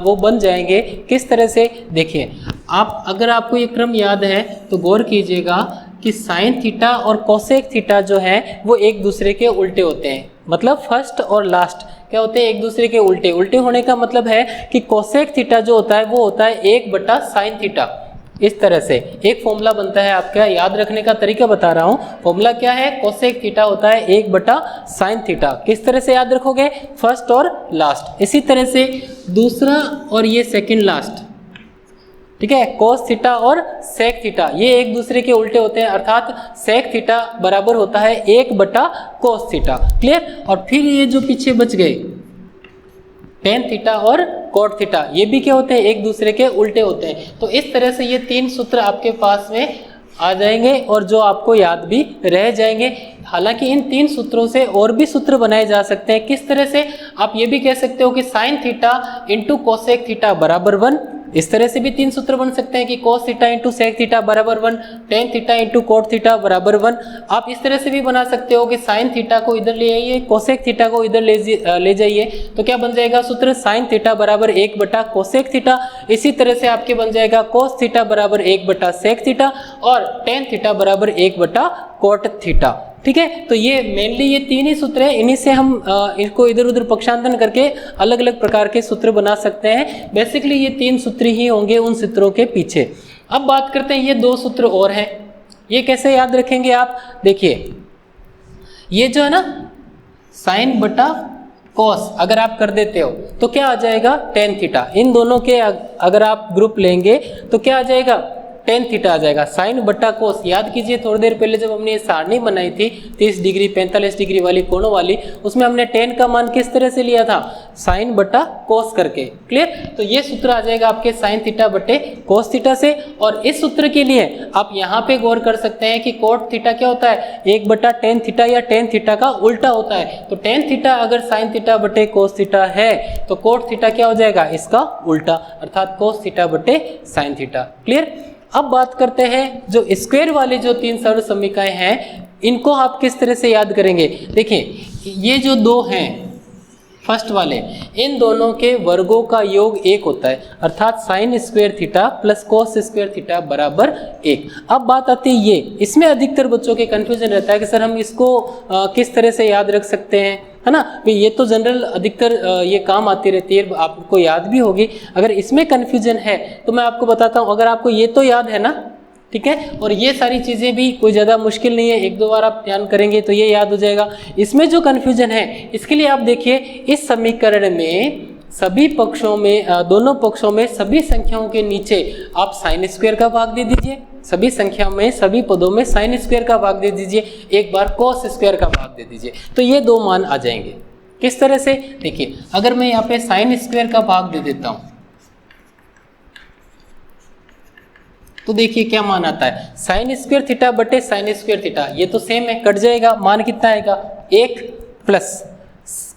वो बन जाएंगे। किस तरह से, देखिए अगर आपको ये क्रम याद है तो गौर कीजिएगा कि साइन थीटा और कोसेक थीटा जो है वो एक दूसरे के उल्टे होते हैं, मतलब फर्स्ट और लास्ट क्या होते हैं एक दूसरे के उल्टे। उल्टे होने का मतलब है कि कोसेक थीटा जो होता है वो होता है 1/sin थीटा। इस तरह से एक फॉर्मूला बनता है, आपका याद रखने का तरीका बता रहा हूँ। फॉर्मूला क्या है, कोसेक थीटा होता है 1/sin थीटा। किस तरह से याद रखोगे, फर्स्ट और लास्ट। इसी तरह से दूसरा और ये सेकेंड लास्ट, ठीक है, कोस थीटा और सेक थीटा ये एक दूसरे के उल्टे होते हैं, अर्थात सेक थीटा बराबर होता है 1/cos थीटा। क्लियर। और फिर ये जो पीछे बच गए टेन थीटा और कोट थीटा, ये भी क्या होते हैं, एक दूसरे के उल्टे होते हैं। तो इस तरह से ये 3 सूत्र आपके पास में आ जाएंगे और जो आपको याद भी रह जाएंगे। हालांकि इन 3 सूत्रों से और भी सूत्र बनाए जा सकते हैं। किस तरह से, आप ये भी कह सकते हो कि sign theta into cosec theta बराबर 1, इस तरह से भी 3 सूत्र बन सकते हैं कि cos theta into sec theta बराबर 1, tan theta into cot theta बराबर 1। आप इस तरह से भी बना सकते हो कि साइन थीटा को इधर ले आइए, कोसेक थीटा को इधर ले जाइए, तो क्या बन जाएगा सूत्र, साइन थीटा बराबर 1/कोसेक थीटा। इसी तरह से आपके बन जाएगा कोस थीटा बराबर 1/सेक थीटा और टेन थीटा बराबर 1/कोट थीटा। ठीक है, तो ये मेनली ये 3 ही सूत्र हैं, इन्हीं से हम इनको इधर उधर पक्षांतरण करके अलग अलग प्रकार के सूत्र बना सकते हैं। बेसिकली ये 3 सूत्र ही होंगे उन सूत्रों के पीछे। अब बात करते हैं, ये 2 सूत्र और हैं, ये कैसे याद रखेंगे आप। देखिए ये जो है ना साइन बटा कॉस अगर आप कर देते हो तो क्या आ जाएगा, टेन थीटा। इन दोनों के अगर आप ग्रुप लेंगे तो क्या आ जाएगा, टेन थीटा आ जाएगा। साइन बट्टा कोस, याद कीजिए थोड़ी देर पहले जब हमने ये सारणी बनाई थी 30 डिग्री 45 डिग्री वाली कोणों वाली, उसमें हमने टेन का मान किस तरह से लिया था, साइन बट्टा कोस करके। क्लियर। तो ये सूत्र आ जाएगा आपके साइन थीटा बटे कोस थीटा से। और इस सूत्र के लिए आप यहाँ पे गौर कर सकते हैं कि कोट थीटा क्या होता है, 1/tan थीटा या टेन थीटा का उल्टा होता है। तो टेन थीटा अगर साइन थीटा बटे कोस थीटा है तो कोट थीटा क्या हो जाएगा, इसका उल्टा, अर्थात कोस थीटा बटे साइन थीटा। क्लियर। अब बात करते हैं जो स्क्वायर वाले जो 3 सरल समीकरण हैं, इनको आप किस तरह से याद करेंगे। देखिए ये जो 2 हैं फर्स्ट वाले, इन दोनों के वर्गों का योग 1 होता है, अर्थात sign square theta plus cos square theta बराबर 1। अब बात आती है ये, इसमें अधिकतर बच्चों के कंफ्यूजन रहता है कि सर हम इसको किस तरह से याद रख सकते हैं, है ना। तो ये तो जनरल अधिकतर ये काम आती रहती है, आपको याद भी होगी। अगर इसमें कन्फ्यूजन है तो मैं आपको बताता हूँ, अगर आपको ये तो याद है ना, ठीक है, और ये सारी चीज़ें भी कोई ज़्यादा मुश्किल नहीं है, 1-2 बार आप ध्यान करेंगे तो ये याद हो जाएगा। इसमें जो कन्फ्यूजन है इसके लिए आप देखिए, इस समीकरण में सभी पक्षों में, दोनों पक्षों में सभी संख्याओं के नीचे आप साइन स्क्वायर का भाग दे दीजिए, सभी संख्याओं में सभी पदों में साइन स्क्वायर का भाग दे दीजिए, एक बार कोस स्क्वायर का भाग दे दीजिए, तो ये 2 मान आ जाएंगे। किस तरह से, देखिए अगर मैं यहाँ पे साइन स्क्वायर का भाग दे देता हूँ तो देखिए क्या मान आता है, साइन स्क्वायर थीटा बटे साइन स्क्वायर थीटा, ये तो सेम है, कट जाएगा, मान कितना आएगा 1 प्लस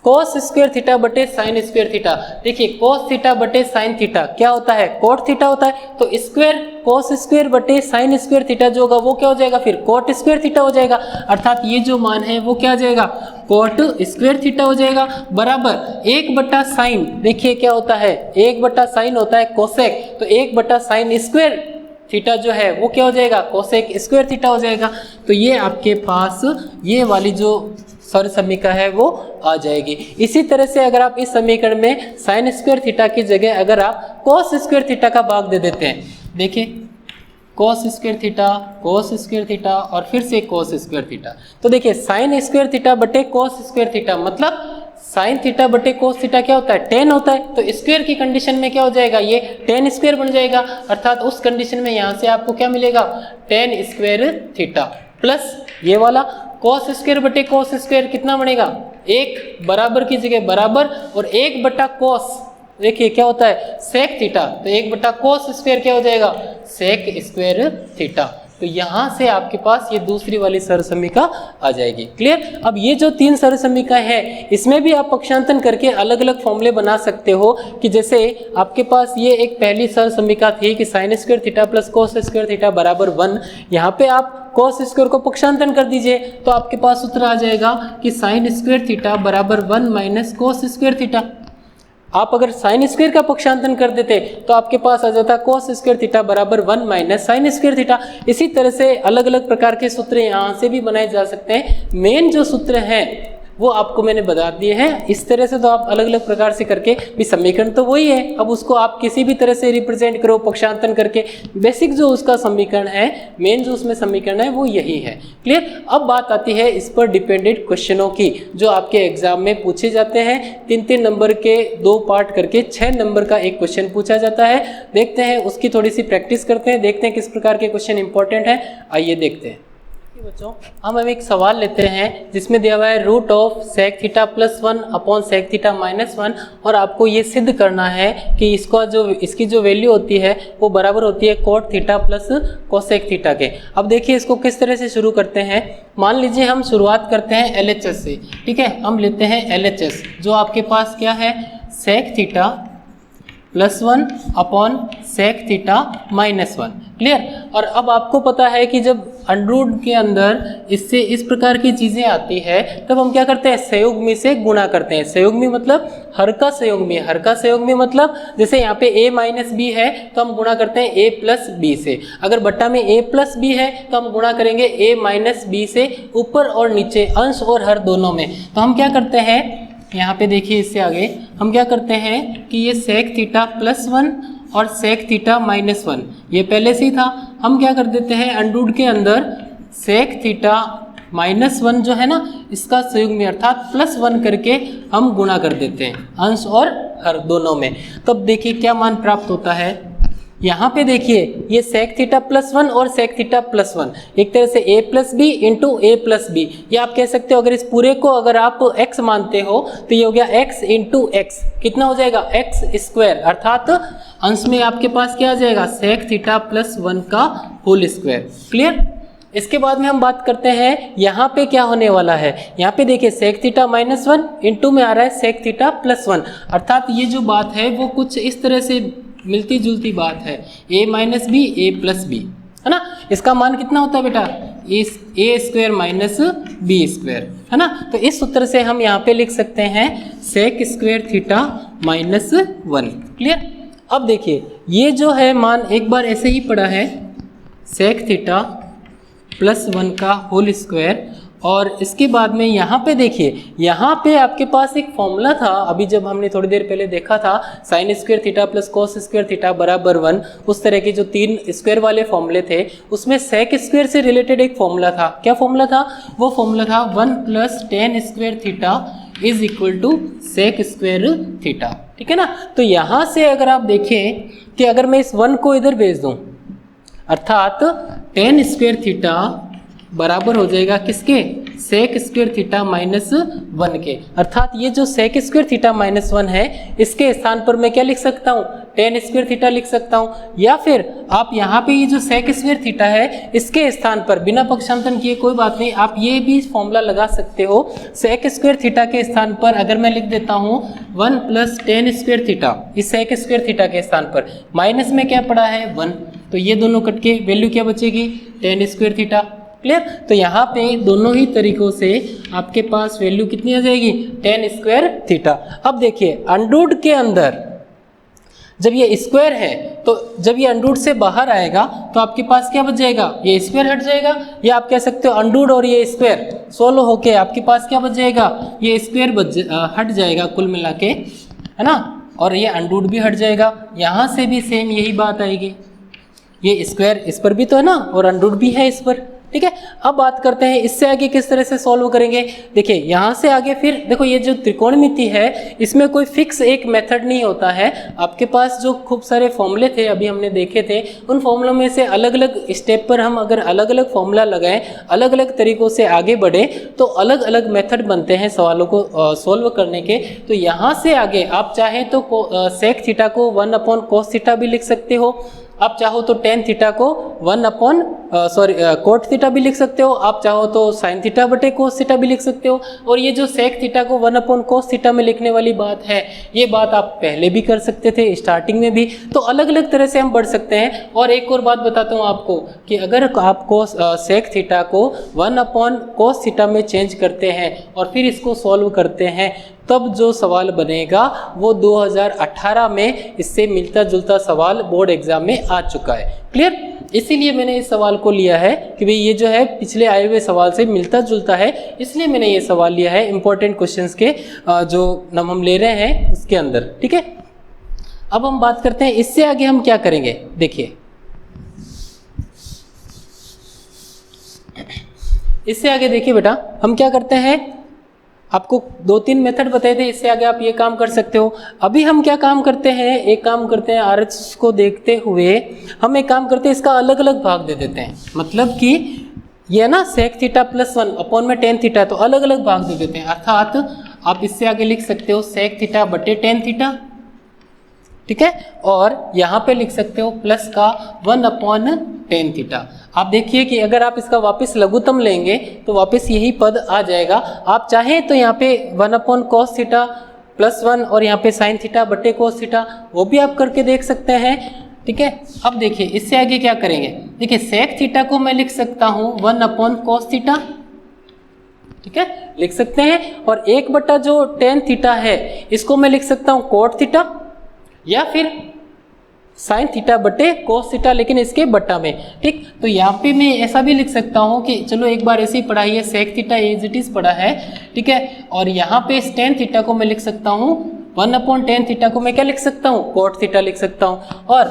कोस स्क्वायर थीटा बटे साइन स्क्वायर थीटा। देखिए कोस थीटा बटे साइन थीटा क्या होता है, कोट थीटा होता है, तो स्क्वायर कोस स्क्वायर बटे साइन स्क्वायर थीटा जो होगा वो क्या हो जाएगा, फिर कोट स्क्वायर थीटा हो जाएगा, अर्थात ये जो मान है वो क्या हो जाएगा, कोट स्क्वायर थीटा हो जाएगा, बराबर 1/साइन। देखिए क्या होता है, 1/साइन होता है कोसेक, तो 1/साइन स्क्वायर थीटा जो है वो क्या हो जाएगा, कोसेक स्क्वायर थीटा हो जाएगा। तो ये आपके पास ये वाली जो सर्व समीकरण है वो आ जाएगी। इसी तरह से अगर आप इस समीकरण में साइन स्क्वायर थीटा की जगह अगर आप कोस स्क्वायर थीटा का भाग दे देते हैं, देखिए कोस स्क्वायर थीटा और फिर से कोस स्क्वायर थीटा, तो देखिए साइन स्क्वायर थीटा बटे कोस स्क्वायर थीटा मतलब साइन थीटा बटे कोस थीटा क्या होता है, 10 होता है। तो स्क्वायर की कंडीशन में क्या हो जाएगा, ये 10 स्क्वायर बन जाएगा, अर्थात उस कंडीशन में यहाँ से आपको क्या मिलेगा, 10 स्क्वायर थीटा प्लस ये वाला कोस स्क्वायर बटे कोस स्क्वायर कितना बनेगा, 1 बराबर की जगह बराबर और 1 बटा कोस, देखिए क्या होता है सेक थीटा, तो 1 बटा कोस स्क्वायर क्या हो जाएगा, सेक स्क्वायर थीटा। तो यहाँ से आपके पास ये दूसरी वाली सर्व समीकरण आ जाएगी। क्लियर। अब ये जो 3 सर्व समीकरण है इसमें भी आप पक्षांतन करके अलग अलग फॉर्मूले बना सकते हो कि जैसे आपके पास ये एक पहली सर्व समीकरण थी कि sign square theta plus cos square theta बराबर 1, यहाँ पे आप कोस स्क्वायर को पक्षांतन कर दीजिए तो आपके पास सूत्र आ जाएगा कि साइन स्क्वायर थीटा बराबर 1 माइनस कोस स्क्वायर थीटा। आप अगर साइन स्क्वायर का पक्षांतन कर देते तो आपके पास आ जाता कोस स्क्वायर थीटा बराबर 1 माइनस साइन स्क्वायर थीटा। इसी तरह से अलग अलग प्रकार के सूत्र यहाँ से भी बनाए जा सकते हैं। मेन जो सूत्र हैं वो आपको मैंने बता दिए हैं। इस तरह से तो आप अलग अलग प्रकार से करके भी समीकरण तो वही है, अब उसको आप किसी भी तरह से रिप्रेजेंट करो पक्षांतन करके, बेसिक जो उसका समीकरण है, मेन जो उसमें समीकरण है वो यही है। क्लियर। अब बात आती है इस पर डिपेंडेंट क्वेश्चनों की जो आपके एग्जाम में पूछे जाते हैं। 3-3 नंबर के 2 पार्ट करके 6 नंबर का एक क्वेश्चन पूछा जाता है। देखते हैं उसकी थोड़ी सी प्रैक्टिस करते हैं, देखते हैं किस प्रकार के क्वेश्चन इंपॉर्टेंट है। आइए देखते हैं बच्चों, हम एक सवाल लेते हैं जिसमें दिया हुआ है root of sec theta plus 1 upon sec theta minus 1 और आपको ये सिद्ध करना है कि इसकी जो वैल्यू होती है वो बराबर होती है cot theta plus cosec theta के। अब देखिए इसको किस तरह से शुरू करते हैं। मान लीजिए हम शुरुआत करते हैं LHS से, ठीक है। हम लेते हैं LHS जो आपके पास क्या है sec theta plus 1 upon sec theta minus 1। Clear. और अब आपको पता है कि जब अंडररूट के अंदर इससे इस प्रकार की चीज़ें आती है तब हम क्या करते हैं, संयुग्मी से गुणा करते हैं। संयुग्मी मतलब हर का संयुग्मी, हर का संयुग्मी मतलब जैसे यहाँ पे a माइनस बी है तो हम गुणा करते हैं a प्लस बी से। अगर बट्टा में a प्लस बी है तो हम गुणा करेंगे a माइनस बी से, ऊपर और नीचे अंश और हर दोनों में। तो हम क्या करते हैं यहाँ पे देखिए, इससे आगे हम क्या करते हैं कि ये सेक थीटा प्लस 1 और सेक थीटा माइनस 1 ये पहले से ही था। हम क्या कर देते हैं अंडररूट के अंदर सेक थीटा माइनस 1 जो है ना इसका संयुग्मी अर्थात प्लस 1 करके हम गुणा कर देते हैं अंश और हर दोनों में। तब देखिए क्या मान प्राप्त होता है। यहाँ पे देखिए ये सेक थीटा प्लस 1 और सेक थीटा प्लस 1 एक तरह से a plus B into A plus B, ये आप कह सकते हो। अगर इस पूरे को अगर आप x मानते हो तो ये हो गया x इंटू एक्स, कितना हो जाएगा x स्क्वायर, अर्थात अंश में आपके पास क्या आ जाएगा सेक थीटा प्लस 1 का होल स्क्वायर। क्लियर। इसके बाद में हम बात करते हैं यहाँ पे क्या होने वाला है। यहाँ पे देखिए सेक थीटा माइनस 1 इंटू में आ रहा है सेक थीटा प्लस 1, अर्थात ये जो बात है वो कुछ इस तरह से मिलती जुलती बात है, a minus B A plus B, है ना। इसका मान कितना होता है बेटा, A square minus B square, है ना। तो इस सूत्र से हम यहाँ पे लिख सकते हैं sec square theta minus 1। Clear. अब देखिए ये जो है मान एक बार ऐसे ही पड़ा है सेक थीटा प्लस 1 का होल स्क्वायर, और इसके बाद में यहाँ पे देखिए यहाँ पे आपके पास एक फॉर्मूला था अभी जब हमने थोड़ी देर पहले देखा था sign square theta plus cos square theta बराबर 1, उस तरह के जो 3 स्क्वायर वाले फॉर्मूले थे उसमें सेक स्क्वायर से रिलेटेड एक फॉर्मूला था। क्या फॉर्मूला था, वो फॉर्मूला था 1 plus tan square theta is equal to sec square theta, ठीक है ना। तो यहाँ से अगर आप देखें कि अगर मैं इस 1 को इधर भेज दूँ अर्थात टेन स्क्वायर थीटा बराबर हो जाएगा किसके, सेक स्क्वायर थीटा माइनस 1 के, अर्थात ये जो सेक स्क्वायर थीटा माइनस 1 है इसके स्थान पर मैं क्या लिख सकता हूँ, टेन स्क्वायर थीटा लिख सकता हूँ। या फिर आप यहाँ पे ये जो सेक स्क्वायर थीटा है इसके स्थान पर बिना पक्षांतन किए कोई बात नहीं, आप ये भी फॉर्मूला लगा सकते हो। सेक स्क्वायर थीटा के स्थान पर अगर मैं लिख देता हूँ 1 प्लस टेन स्क्वायर थीटा, इस सेक स्क्वायर थीटा के स्थान पर माइनस में क्या पड़ा है 1, तो ये दोनों कट के वैल्यू क्या बचेगी टेन स्क्वायर थीटा। क्लियर। तो यहाँ पे दोनों ही तरीकों से आपके पास वैल्यू कितनी आ जाएगी टेन स्क्वायर थीटा। अब देखिए अंडररूट के अंदर जब ये स्क्वायर है तो जब ये अंडरूट से बाहर आएगा तो आपके पास क्या बच जाएगा, ये स्क्वायर हट जाएगा, या आप कह सकते हो अंडरूट और ये स्क्वायर सोल्व होके आपके पास क्या बच जाएगा, ये स्क्वायर हट जाएगा कुल मिला के, है ना, और ये अंडरूट भी हट जाएगा। यहाँ से भी सेम यही बात आएगी, ये स्क्वायर इस पर भी तो है ना और अंडरूट भी है इस पर, ठीक है। अब बात करते हैं इससे आगे किस तरह से सॉल्व करेंगे। देखिए यहाँ से आगे फिर देखो ये जो त्रिकोणमिति है इसमें कोई फिक्स एक मेथड नहीं होता है, आपके पास जो खूब सारे फॉर्मूले थे अभी हमने देखे थे, उन फॉर्मूलों में से अलग अलग स्टेप पर हम अगर अलग अलग फॉर्मूला लगाएं, अलग अलग तरीक़ों से आगे बढ़े तो अलग अलग मेथड बनते हैं सवालों को सॉल्व करने के। तो यहाँ से आगे आप चाहें तो सेक थीटा को 1/cos थीटा भी लिख सकते हो, आप चाहो तो टेन थीटा को कोट थीटा भी लिख सकते हो, आप चाहो तो साइन थीटा बटे कोस थीटा भी लिख सकते हो। और ये जो सेक थीटा को 1/cos थीटा में लिखने वाली बात है, ये बात आप पहले भी कर सकते थे स्टार्टिंग में भी, तो अलग अलग तरह से हम बढ़ सकते हैं। और एक और बात बताता हूँ आपको कि अगर आपको सेक थीटा को 1/cos थीटा में चेंज करते हैं और फिर इसको सॉल्व करते हैं तब जो सवाल बनेगा वो 2018 में इससे मिलता जुलता सवाल बोर्ड एग्जाम में आ चुका है। क्लियर? इसीलिए मैंने इस सवाल को लिया है कि भाई ये जो है पिछले आए हुए सवाल से मिलता जुलता है, इसलिए मैंने ये सवाल लिया है इंपॉर्टेंट क्वेश्चंस के जो नाम हम ले रहे हैं उसके अंदर, ठीक है। अब हम बात करते हैं इससे आगे हम क्या करेंगे। देखिए इससे आगे देखिए बेटा हम क्या करते हैं, आपको 2-3 मेथड बताए थे, इससे आगे आप ये काम कर सकते हो। अभी हम क्या काम करते हैं, एक काम करते हैं RHS को देखते हुए हम एक काम करते हैं इसका अलग अलग भाग दे देते हैं। मतलब कि ये ना सेक थीटा +1 में टेन थीटा, तो अलग अलग भाग दे देते हैं। अर्थात आप इससे आगे लिख सकते हो सेक थीटा बटे टेन थीटा, ठीक है, और यहाँ पे लिख सकते हो प्लस का 1/tan थीटा। आप देखिए कि अगर आप इसका वापस लघुत्तम लेंगे तो वापस यही पद आ जाएगा। आप चाहें तो यहाँ पे 1/cos थीटा +1 और यहाँ पे साइन थीटा बटे कोस थीटा वो भी आप करके देख सकते हैं, ठीक है। अब देखिए इससे आगे क्या करेंगे। देखिए सेक थीटा को मैं लिख सकता हूँ 1/cos थीटा, ठीक है, लिख सकते हैं, और 1/tan थीटा है इसको मैं लिख सकता हूँ कोट थीटा या फिर साइन थीटा बटे कोस थीटा, लेकिन इसके बट्टा में, ठीक। तो यहाँ पे मैं ऐसा भी लिख सकता हूँ कि चलो एक बार ऐसे ही पढ़ाई है, sec theta as it is पढ़ा है, ठीक है, और यहाँ पे टेन थीटा को मैं लिख सकता हूँ 1/tan थीटा को मैं क्या लिख सकता हूँ, कोट थीटा लिख सकता हूँ। और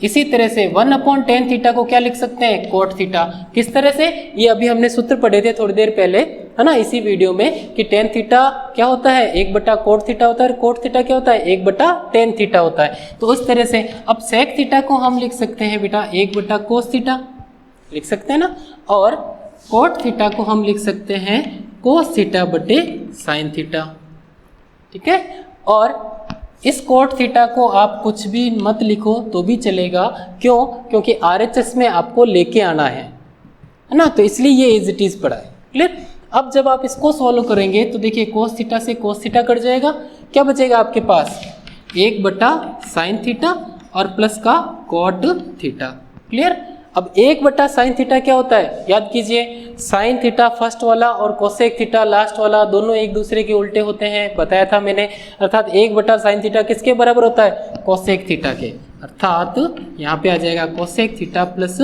इसी तरह से 1/tan थीटा को क्या लिख सकते हैं, कोट थीटा। किस तरह से, ये अभी हमने सूत्र पढ़े थे थोड़ी देर पहले, है ना, इसी वीडियो में, कि tan थीटा क्या होता है 1/कोट थीटा होता है, और कोट थीटा क्या होता है 1/tan थीटा होता है। तो उस तरह से अब सेक थीटा को हम लिख सकते हैं बेटा 1/कोस थीटा लिख सकते हैं ना, और कोट थीटा को हम लिख सकते हैं कोस थीटा बटे साइन थीटा, ठीक है। और इस कोट थीटा को आप कुछ भी मत लिखो तो भी चलेगा, क्यों, क्योंकि RHS में आपको लेके आना है ना, तो इसलिए ये एज इट इज पढ़ा है। क्लियर? अब जब आप इसको सॉल्व करेंगे तो देखिए कोस थीटा से कोस थीटा कट जाएगा, क्या बचेगा आपके पास 1/साइन थीटा और प्लस का कोट थीटा। क्लियर? अब 1/साइन थीटा क्या होता है, याद कीजिए, साइन थीटा फर्स्ट वाला और कोसेक थीटा लास्ट वाला दोनों एक दूसरे के उल्टे होते हैं, बताया था मैंने। अर्थात 1/साइन थीटा किसके बराबर होता है, कोसेक थीटा के। अर्थात यहाँ पे आ जाएगा cosec theta plus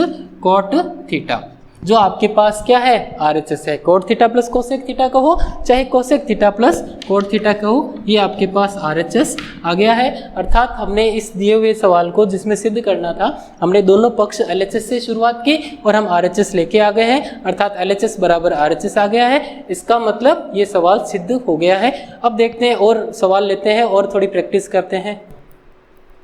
cot theta, जो आपके पास क्या है RHS है। Cot theta plus cosec theta कहो चाहे cosec theta plus cot theta कहो, ये आपके पास RHS आ गया है। अर्थात हमने इस दिए हुए सवाल को जिसमें सिद्ध करना था, हमने दोनों पक्ष LHS से शुरुआत की और हम RHS लेके आ गए हैं, अर्थात LHS बराबर RHS आ गया है। इसका मतलब ये सवाल सिद्ध हो गया है। अब देखते हैं और सवाल लेते हैं और थोड़ी प्रैक्टिस करते हैं।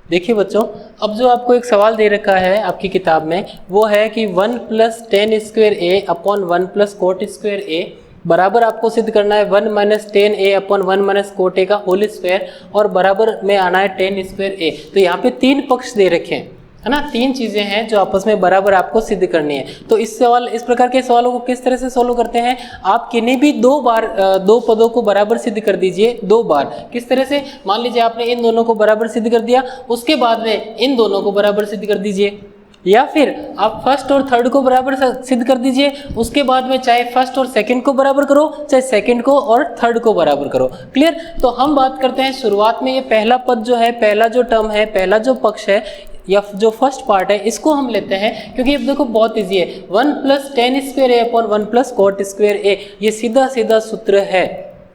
देखिए बच्चों, अब जो आपको एक सवाल दे रखा है आपकी किताब में, वो है कि 1+tan²a/1+cot²a बराबर आपको सिद्ध करना है 1-tan a/1 - cot a का होल स्क्वायर, और बराबर में आना है tan²a। तो यहाँ पे 3 पक्ष दे रखे हैं, है ना, 3 चीज़ें हैं जो आपस में बराबर आपको सिद्ध करनी है। तो इस प्रकार के सवालों को किस तरह से सोल्व करते हैं, आप किन्हीं भी 2 बार 2 पदों को बराबर सिद्ध कर दीजिए 2 बार। किस तरह से, मान लीजिए आपने इन दोनों को बराबर सिद्ध कर दिया, उसके बाद में इन दोनों को बराबर सिद्ध कर दीजिए, या फिर आप फर्स्ट और थर्ड को बराबर सिद्ध कर दीजिए, उसके बाद में चाहे फर्स्ट और सेकंड को बराबर करो, चाहे सेकंड को और थर्ड को बराबर करो। क्लियर। तो हम बात करते हैं शुरुआत में ये पहला पद जो है, पहला जो टर्म है, पहला जो पक्ष है या जो फर्स्ट पार्ट है, इसको हम लेते हैं क्योंकि अब देखो बहुत इजी है। 1 + tan स्क्वायर ए अपॉन 1 + cot स्क्वायर ए, ये सीधा सीधा सूत्र है।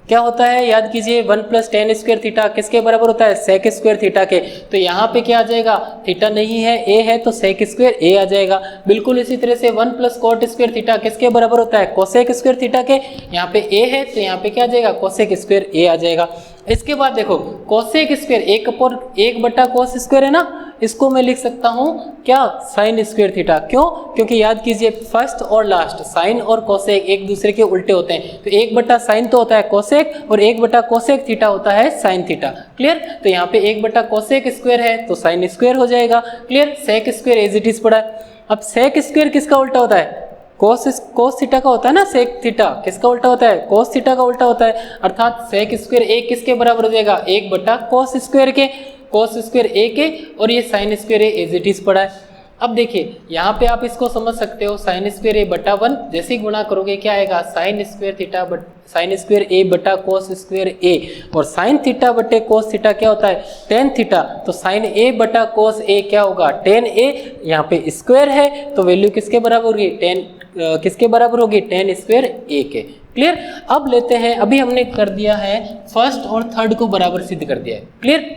क्या होता है याद कीजिए, 1 + tan स्क्वायर थीटा किसके बराबर होता है, सेक स्क्वायर थीटा के। तो यहाँ पे क्या आ जाएगा, थीटा नहीं है ए है तो सेक स्क्वायर ए आ जाएगा। बिल्कुल इसी तरह से 1 + cot स्क्वायर थीटा किसके बराबर होता है, कोसेक स्क्वायर थीटा के। यहाँ पे ए है तो यहाँ पे क्या आ जाएगा, कोसेक स्क्वायर ए आ जाएगा। इसके बाद देखो कोसेक स्क्वायर 1/cos स्क्वायर है ना, इसको मैं लिख सकता हूँ क्या, साइन स्क्वायर थीटा। क्यों, क्योंकि याद कीजिए फर्स्ट और लास्ट साइन और कोसेक एक दूसरे के उल्टे होते हैं। तो 1/sin तो होता है कोसेक और 1/कोसेक थीटा होता है साइन थीटा। क्लियर। तो यहाँ पे 1/कोसेक स्क्वायर है तो साइन स्क्वायर हो जाएगा। Clear. Sec square as it is पड़ा है। अब सेक स्क्वायर किसका उल्टा होता है, कोस थीटा का होता है ना। सेक थीटा किसका उल्टा होता है, कोस थीटा का उल्टा होता है। अर्थात सेक स्क्वायर ए किसके बराबर हो जाएगा, 1/cos स्क्वायर के, कोस स्क्वायर ए के, और ये sine square A as it is पड़ा है। अब देखिए यहाँ पे आप इसको समझ सकते हो, साइन स्क्वायर ए बटा 1 जैसे ही गुणा करोगे क्या आएगा, साइन स्क्वायर ए बटा कोस स्क्वायर ए, और साइन थीटा बटे कोस थीटा क्या होता है, टेन थीटा। तो साइन ए बटा कोस ए क्या होगा, टेन ए। यहाँ पे स्क्वायर है तो वैल्यू किसके बराबर होगी, किसके बराबर होगी, टेन स्क्वायर ए के। क्लियर। अब लेते हैं, अभी हमने कर दिया है फर्स्ट और थर्ड को बराबर सिद्ध कर दिया है। क्लियर।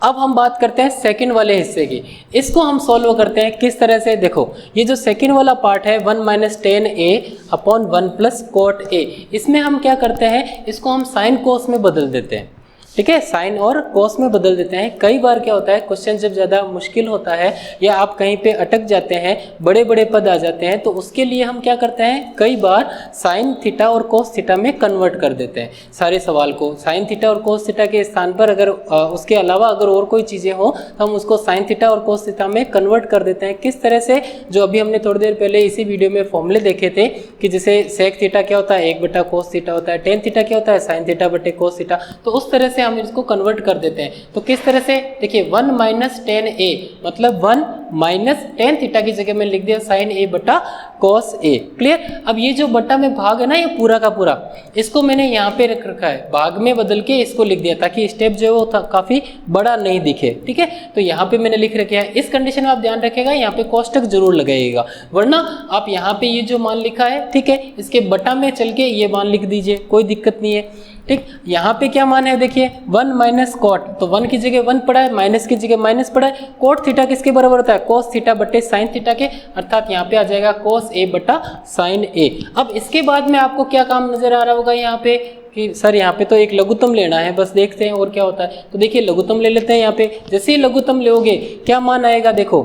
अब हम बात करते हैं सेकंड वाले हिस्से की। इसको हम सॉल्व करते हैं किस तरह से, देखो ये जो सेकंड वाला पार्ट है 1 - tan a upon 1 + cot a, इसमें हम क्या करते हैं, इसको हम साइन कोस में बदल देते हैं। ठीक है, साइन और कोस में बदल देते हैं। कई बार क्या होता है, क्वेश्चन जब ज़्यादा मुश्किल होता है या आप कहीं पे अटक जाते हैं, बड़े बड़े पद आ जाते हैं, तो उसके लिए हम क्या करते हैं, कई बार साइन थीटा और कोस थीटा में कन्वर्ट कर देते हैं सारे सवाल को। साइन थीटा और कोस थीटा के स्थान पर अगर उसके अलावा अगर और कोई चीज़ें हो तो हम उसको साइन थीटा और कोस थीटा में कन्वर्ट कर देते हैं। किस तरह से, जो अभी हमने थोड़ी देर पहले इसी वीडियो में फॉर्मूले देखे थे कि जैसे सेक थीटा क्या होता है, 1/cos थीटा होता है, टेन थीटा क्या होता है, साइन थीटा बटे कोस थीटा। तो उस तरह से हम इसको कन्वर्ट कर देते हैं। तो किस तरह से, देखिए 1 - tan a मतलब 1 - tan थीटा की जगह में लिख दिया साइन a बटा cos a। क्लियर। अब ये जो बटा में भाग है ना, ये पूरा का पूरा, इसको मैंने यहाँ पे रख रखा है, भाग में बदल के इसको लिख दिया ताकि स्टेप जो है वो काफी बड़ा नहीं दिखे। ठीक है, तो यहाँ पे मैंने लिख रखा है। इस कंडीशन में आप ध्यान रखिएगा, यहाँ पे कोष्टक जरूर लगाइएगा, वरना आप यहाँ पे ये जो मान लिखा है, ठीक है, इसके बटा में चल के ये मान लिख दीजिए, कोई दिक्कत नहीं है। ठीक, यहाँ पे क्या मान है, देखिए 1 - cot, तो 1 की जगह 1 पड़ा है, माइनस की जगह माइनस पड़ा है। कोट थीटा किसके बराबर होता है, कोस थीटा बटे साइन थीटा के, अर्थात यहाँ पे आ जाएगा कोस ए बटा साइन ए। अब इसके बाद में आपको क्या काम नजर आ रहा होगा यहाँ पे कि सर यहाँ पे तो एक लघुत्तम लेना है, बस देखते हैं और क्या होता है। तो देखिए लघुत्तम ले लेते हैं। यहाँ पे जैसे ही लघुत्तम लोगे क्या मान आएगा, देखो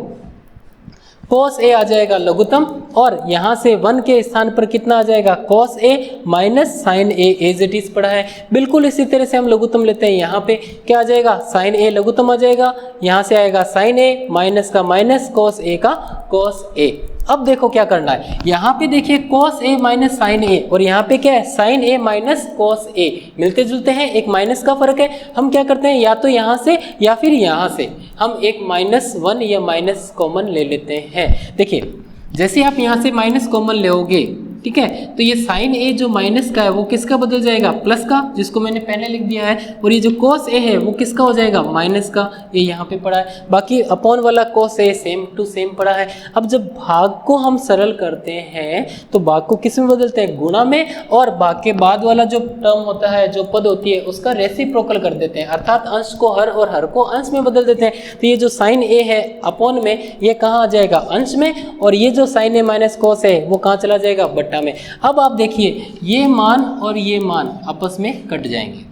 cos a आ जाएगा लघुत्तम, और यहाँ से 1 के स्थान पर कितना आ जाएगा, cos a minus sine a as it is पड़ा है। बिल्कुल इसी तरह से हम लघुत्तम लेते हैं। यहाँ पे क्या आ जाएगा, साइन a लघुत्तम आ जाएगा, यहाँ से आएगा साइन a माइनस का माइनस, cos a का cos a। अब देखो क्या करना है, यहाँ पे देखिए cos a minus sine a, और यहाँ पे क्या है, sine a minus cos a, मिलते जुलते हैं, एक माइनस का फर्क है। हम क्या करते हैं, या तो यहाँ से या फिर यहाँ से हम एक -1 या माइनस कॉमन ले लेते हैं। देखिए जैसे आप यहाँ से माइनस कॉमन लोगे, ठीक है, तो ये साइन ए जो माइनस का है वो किसका बदल जाएगा, प्लस का, जिसको मैंने पहले लिख दिया है, और ये जो cos ए है वो किसका हो जाएगा, माइनस का, ये यहाँ पे पड़ा है। बाकी अपॉन वाला cos A same to same पड़ा है। अब जब भाग को हम सरल करते हैं तो भाग को किस में बदलते हैं, गुणा में, और भाग के बाद वाला जो टर्म होता है, जो पद होती है, उसका रेसिप्रोकल कर देते हैं, अर्थात अंश को हर और हर को अंश में बदल देते हैं। तो ये जो साइन ए है अपॉन में, ये कहाँ आ जाएगा, अंश में, और ये जो साइन ए माइनस cos है वो कहाँ चला जाएगा, बट्टा में। अब आप देखिए ये मान और ये मान आपस में कट जाएंगे,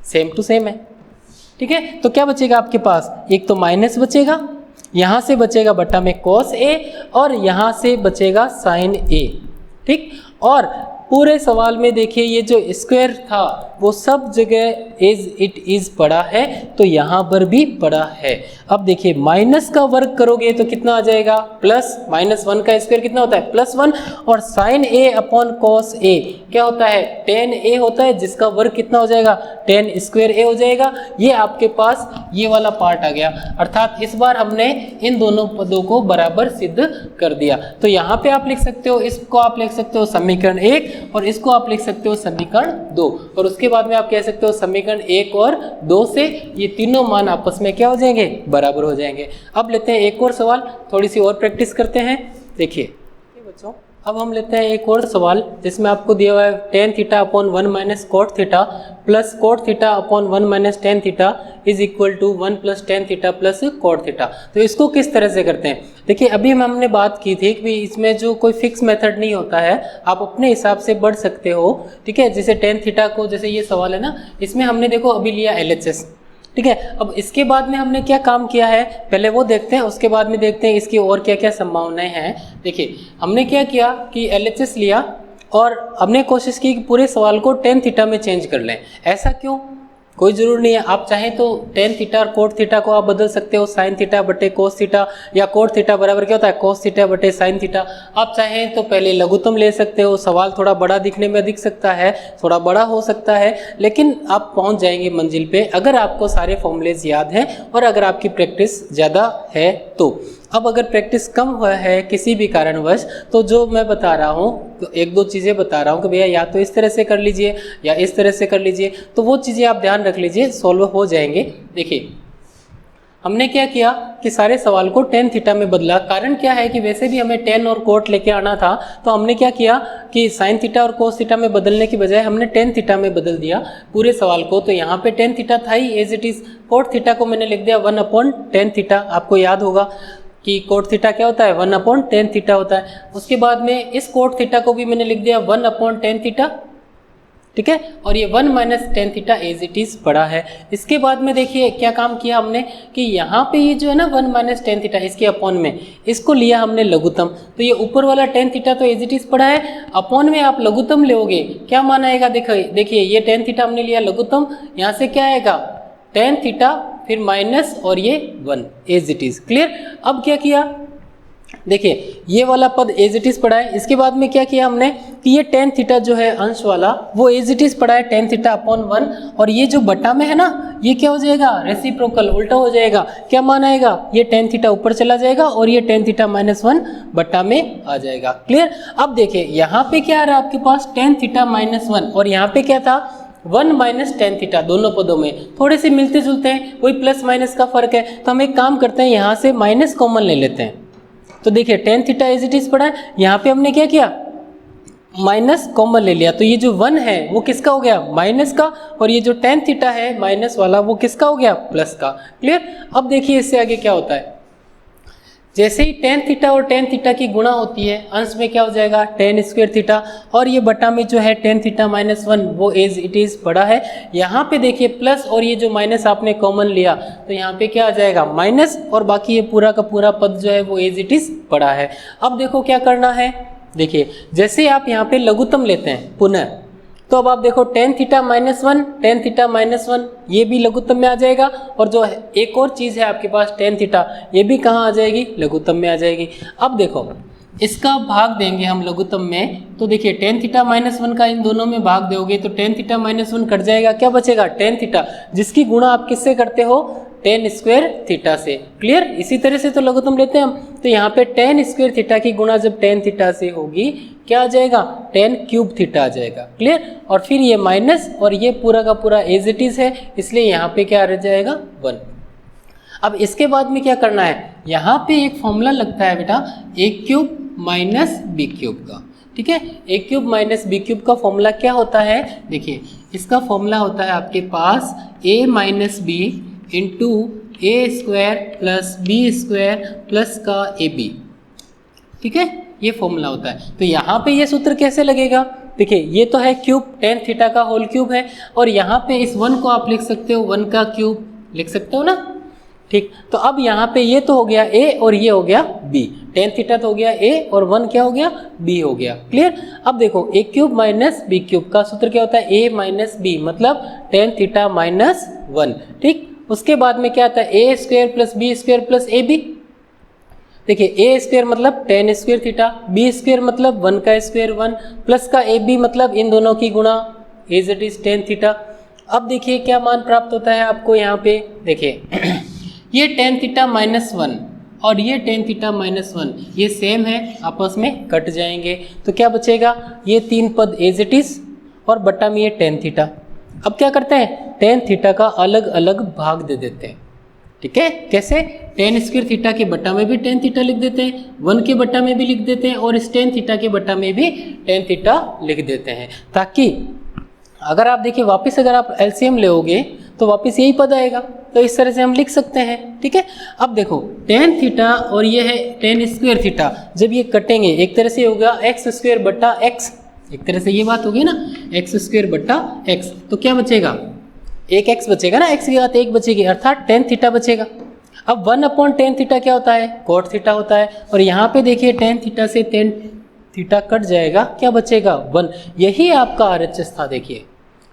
सेम टू सेम है। ठीक है, तो क्या बचेगा आपके पास, एक तो माइनस बचेगा, यहां से बचेगा बट्टा में cos a, और यहां से बचेगा sin a। ठीक, और पूरे सवाल में देखिए ये जो स्क्वायर था वो सब जगह एज इट इज पड़ा है, तो यहाँ पर भी पड़ा है। अब देखिए माइनस का वर्ग करोगे तो कितना आ जाएगा, प्लस माइनस 1 का स्क्वायर कितना होता है +1, और sign A upon cos A क्या होता है, tan a होता है, जिसका वर्ग कितना हो जाएगा, tan स्क्वायर a हो जाएगा। ये आपके पास ये वाला पार्ट आ गया, अर्थात इस बार हमने इन दोनों पदों को बराबर सिद्ध कर दिया। तो यहाँ पे आप लिख सकते हो, इसको आप लिख सकते हो समीकरण 1 और इसको आप लिख सकते हो समीकरण 2, और उसके बाद में आप कह सकते हो समीकरण 1 और 2 से ये तीनों मान आपस में क्या हो जाएंगे, बराबर हो जाएंगे। अब लेते हैं एक और सवाल, थोड़ी सी और प्रैक्टिस करते हैं। देखिए बच्चों, अब हम लेते हैं एक और सवाल जिसमें आपको दिया हुआ है tan theta upon 1 minus cot theta plus cot theta upon 1 minus tan theta is equal to 1 plus tan theta plus cot theta. तो इसको किस तरह से करते हैं, देखिए अभी हमने बात की थी कि इसमें जो कोई फिक्स मेथड नहीं होता है, आप अपने हिसाब से बढ़ सकते हो, ठीक है। जैसे tan थीटा को, जैसे ये सवाल है ना, इसमें हमने देखो अभी लिया LHS, ठीक है। अब इसके बाद में हमने क्या काम किया है, पहले वो देखते हैं, उसके बाद में देखते हैं इसकी और क्या क्या संभावनाएं हैं। देखिए हमने क्या किया कि LHS लिया और हमने कोशिश की कि पूरे सवाल को tan थीटा में चेंज कर लें। ऐसा क्यों, कोई जरूर नहीं है, आप चाहें तो tan थीटा और कोट थीटा को आप बदल सकते हो sin थीटा बटे कोस थीटा, या कोट थीटा बराबर क्या होता है कोस थीटा बटे sin थीटा। आप चाहें तो पहले लघुत्तम ले सकते हो, सवाल थोड़ा बड़ा दिखने में दिख सकता है, थोड़ा बड़ा हो सकता है, लेकिन आप पहुंच जाएंगे मंजिल पे अगर आपको सारे फॉर्मूलेज याद हैं और अगर आपकी प्रैक्टिस ज़्यादा है तो। अब अगर प्रैक्टिस कम हुआ है किसी भी कारणवश, तो जो मैं बता रहा हूँ, तो एक दो चीज़ें बता रहा हूँ कि भैया या तो इस तरह से कर लीजिए या इस तरह से कर लीजिए, तो वो चीज़ें आप ध्यान रख लीजिए, सॉल्व हो जाएंगे। देखिए हमने क्या किया कि सारे सवाल को tan थीटा में बदला। कारण क्या है कि वैसे भी हमें tan और कोट लेके आना था, तो हमने क्या किया कि sin थीटा और कोस थीटा में बदलने की बजाय हमने tan थीटा में बदल दिया पूरे सवाल को। तो यहाँ पे tan थीटा था ही as it is, cot theta को मैंने लिख दिया 1 अपॉन tan थीटा। आपको याद होगा कि कोट थीटा क्या होता है, 1 अपॉन tan थीटा होता है। उसके बाद में इस कोट थीटा को भी मैंने लिख दिया 1 अपॉन tan थीटा, ठीक है, और ये 1 minus tan theta as it is पड़ा है। इसके बाद में देखिए क्या काम किया हमने कि यहाँ पे ये जो है ना 1 माइनस tan थीटा, इसके अपॉन में इसको लिया हमने लघुत्तम, तो ये ऊपर वाला tan थीटा तो एज इट इज पड़ा है, अपॉन में आप लघुत्तम लोगे क्या मान आएगा, देखिए ये tan थीटा हमने लिया लघुत्तम, यहाँ से क्या आएगा tan थीटा फिर माइनस और ये 1 एज इट इज। क्लियर। अब क्या किया, देखिए ये वाला पद एज इट इज पड़ा है। इसके बाद में क्या किया हमने कि ये tan थीटा जो है अंश वाला वो एज इट इज पड़ा है tan थीटा अपॉन 1, और ये जो बटा में है ना ये क्या हो जाएगा, रेसिप्रोकल उल्टा हो जाएगा। क्या मान आएगा, ये tan थीटा ऊपर चला जाएगा और ये tan थीटा माइनस 1 बटा में आ जाएगा। क्लियर। अब देखिए यहाँ पे क्या आ रहा है आपके पास tan थीटा माइनस 1, और यहाँ पे क्या था 1 माइनस tan थीटा, दोनों पदों में थोड़े से मिलते जुलते हैं, वही प्लस माइनस का फर्क है। तो हम एक काम करते हैं, यहाँ से माइनस कॉमन ले लेते हैं। तो देखिए tan theta as it is पड़ा है, यहाँ पे हमने क्या किया माइनस कॉमन ले लिया, तो ये जो 1 है वो किसका हो गया, माइनस का, और ये जो tan थीटा है माइनस वाला वो किसका हो गया, प्लस का। क्लियर। अब देखिए इससे आगे क्या होता है, जैसे ही tan थीटा और tan थीटा की गुणा होती है, अंश में क्या हो जाएगा tan स्क्वायर थीटा, और ये बटा में जो है tan थीटा माइनस 1 वो एज इट इज पड़ा है। यहाँ पे देखिए प्लस और ये जो माइनस आपने कॉमन लिया, तो यहाँ पे क्या आ जाएगा माइनस, और बाकी ये पूरा का पूरा पद जो है वो एज इट इज पड़ा है। अब देखो क्या करना है, देखिए जैसे आप यहाँ पे लघुत्तम लेते हैं पुनः, तो अब आप देखो tan theta minus 1, tan theta minus 1 ये भी लघुत्तम में आ जाएगा, और जो एक और चीज़ है आपके पास tan थीटा, ये भी कहाँ आ जाएगी, लघुत्तम में आ जाएगी। अब देखो इसका भाग देंगे हम लघुत्तम में, तो देखिए tan थीटा माइनस 1 का इन दोनों में भाग दोगे तो tan थीटा माइनस 1 कट जाएगा, क्या बचेगा tan थीटा, जिसकी गुणा आप किससे करते हो, tan स्क्वायर थीटा से। क्लियर। इसी तरह से तो लघुत्तम लेते हैं हम, तो यहाँ पे tan स्क्वायर थीटा की गुणा जब tan थीटा से होगी क्या आ जाएगा, tan क्यूब थीटा आ जाएगा। क्लियर। और फिर ये माइनस और ये पूरा का पूरा एज इट इज है, इसलिए यहाँ पे क्या रह जाएगा 1। अब इसके बाद में क्या करना है, यहाँ पे एक फॉर्मूला लगता है बेटा a cube minus B cube का, ठीक है। a cube minus B cube का फॉर्मूला क्या होता है, देखिए इसका फॉर्मूला होता है आपके पास a minus B into A square plus B square plus का ए बी, ठीक है, ये फॉर्मूला होता है। तो यहाँ पे ये सूत्र कैसे लगेगा, देखिए ये तो है क्यूब, tan थीटा का होल क्यूब है, और यहाँ पे इस 1 को आप लिख सकते हो 1 का क्यूब लिख सकते हो ना, ठीक, तो अब यहाँ पे ये तो हो गया ए और ये हो गया बी, टेन थीटा तो हो गया ए और 1 क्या हो गया, बी हो गया। क्लियर। अब देखो a cube minus B cube का सूत्र क्या होता है, ए माइनस बी मतलब टेन थीटा माइनस 1। ठीक, उसके बाद में क्या आता है, a square plus B square plus a b. देखिए ए स्क्वायर मतलब tan square theta, B square मतलब 1 का स्क्वायर 1 प्लस का ए बी मतलब इन दोनों की गुणा as it is tan theta. अब देखिए क्या मान प्राप्त होता है आपको यहाँ पे, देखिए ये टेन थीटा माइनस 1 और ये टेन थीटा माइनस 1 ये सेम है, आपस में कट जाएंगे, तो क्या बचेगा, ये 3 पद एज इट इज और बट्टा में ये टेन थीटा। अब क्या करते हैं, टेन थीटा का अलग अलग भाग दे देते हैं। ठीक है, कैसे, टेन स्क्वायर थीटा के बट्टा में भी टेन थीटा लिख देते हैं, 1 के बट्टा में भी लिख देते हैं और इस टेन थीटा के बट्टा में भी टेन थीटा लिख देते हैं, ताकि अगर आप देखिए वापस अगर आप एलसीएम लोगे तो वापस यही पद आएगा, तो इस तरह से हम लिख सकते हैं। ठीक है, अब देखो टेन थीटा और ये है टेन स्क्वायर थीटा, जब ये कटेंगे एक तरह से होगा एक्स स्क्वायर बट्टा एक्स, एक तरह से ये बात होगी ना, एक्स स्क्वायर बट्टा एक्स, तो क्या बचेगा, एक एक्स बचेगा ना, एक्स की बात एक बचेगी अर्थात टेन थीटा बचेगा। अब 1 अपॉन टेन थीटा क्या होता है, कोट थीटा होता है, और यहाँ पे देखिए टेन थीटा से टेन थीटा कट जाएगा, क्या बचेगा 1, यही आपका आरएचएस था। देखिए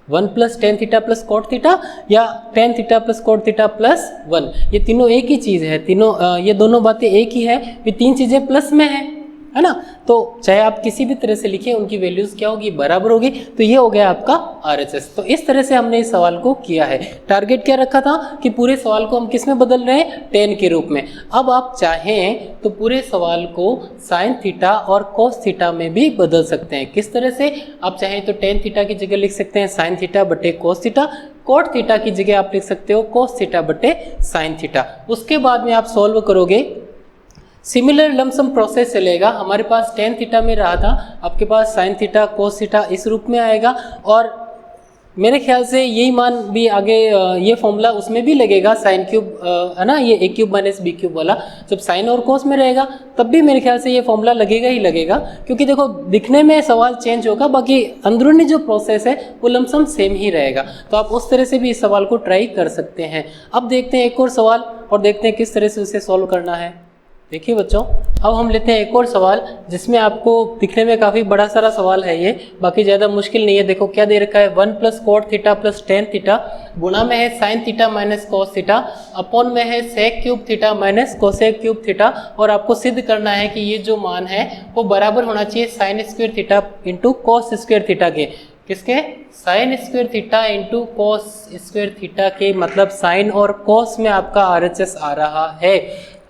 1 plus tan theta plus cot theta या tan theta plus cot theta plus 1, ये तीनों एक ही चीज़ है, तीनों ये दोनों बातें एक ही है, ये तीन चीज़ें प्लस में है ना, तो चाहे आप किसी भी तरह से लिखें उनकी वैल्यूज क्या होगी, बराबर होगी। तो ये हो गया आपका आरएचएस। तो इस तरह से हमने इस सवाल को किया है। टारगेट क्या रखा था कि पूरे सवाल को हम किस में बदल रहे हैं, टेन के रूप में। अब आप चाहें तो पूरे सवाल को साइन थीटा और कोस थीटा में भी बदल सकते हैं। किस तरह से, आप चाहें तो टेन थीटा की जगह लिख सकते हैं साइन थीटा बटे कोस थीटा, कोट थीटा की जगह आप लिख सकते हो कोस थीटा बटे साइन थीटा। उसके बाद में आप सॉल्व करोगे, सिमिलर लमसम प्रोसेस चलेगा। हमारे पास टेन थीटा में रहा था, आपके पास साइन थीटा कोस थीटा इस रूप में आएगा, और मेरे ख्याल से यही मान भी आगे ये फॉर्मूला उसमें भी लगेगा, साइन क्यूब है ना, ये ए क्यूब माइनस बी क्यूब वाला, जब साइन और कोस में रहेगा तब भी मेरे ख्याल से ये फॉर्मूला लगेगा ही लगेगा, क्योंकि देखो दिखने में सवाल चेंज होगा, बाकी अंदरूनी जो प्रोसेस है वो लमसम सेम ही रहेगा। तो आप उस तरह से भी इस सवाल को ट्राई कर सकते हैं। अब देखते हैं एक और सवाल और देखते हैं किस तरह से उसे सॉल्व करना है। देखिए बच्चों, अब हम लेते हैं एक और सवाल जिसमें आपको दिखने में काफ़ी बड़ा सारा सवाल है ये, बाकी ज़्यादा मुश्किल नहीं है। देखो क्या दे रखा है, 1 plus cot theta plus tan theta, गुणा में है sine theta minus cos theta, upon में है sec cube theta minus cosec cube theta, और आपको सिद्ध करना है कि ये जो मान है वो बराबर होना चाहिए साइन स्क्वायर थीटा इंटू कोस स्क्वायर थीटा के। किसके, साइन स्क्वायर थीटा इंटू कोस स्क्वायर थीटा के, मतलब साइन और कोस में आपका आरएचएस आ रहा है।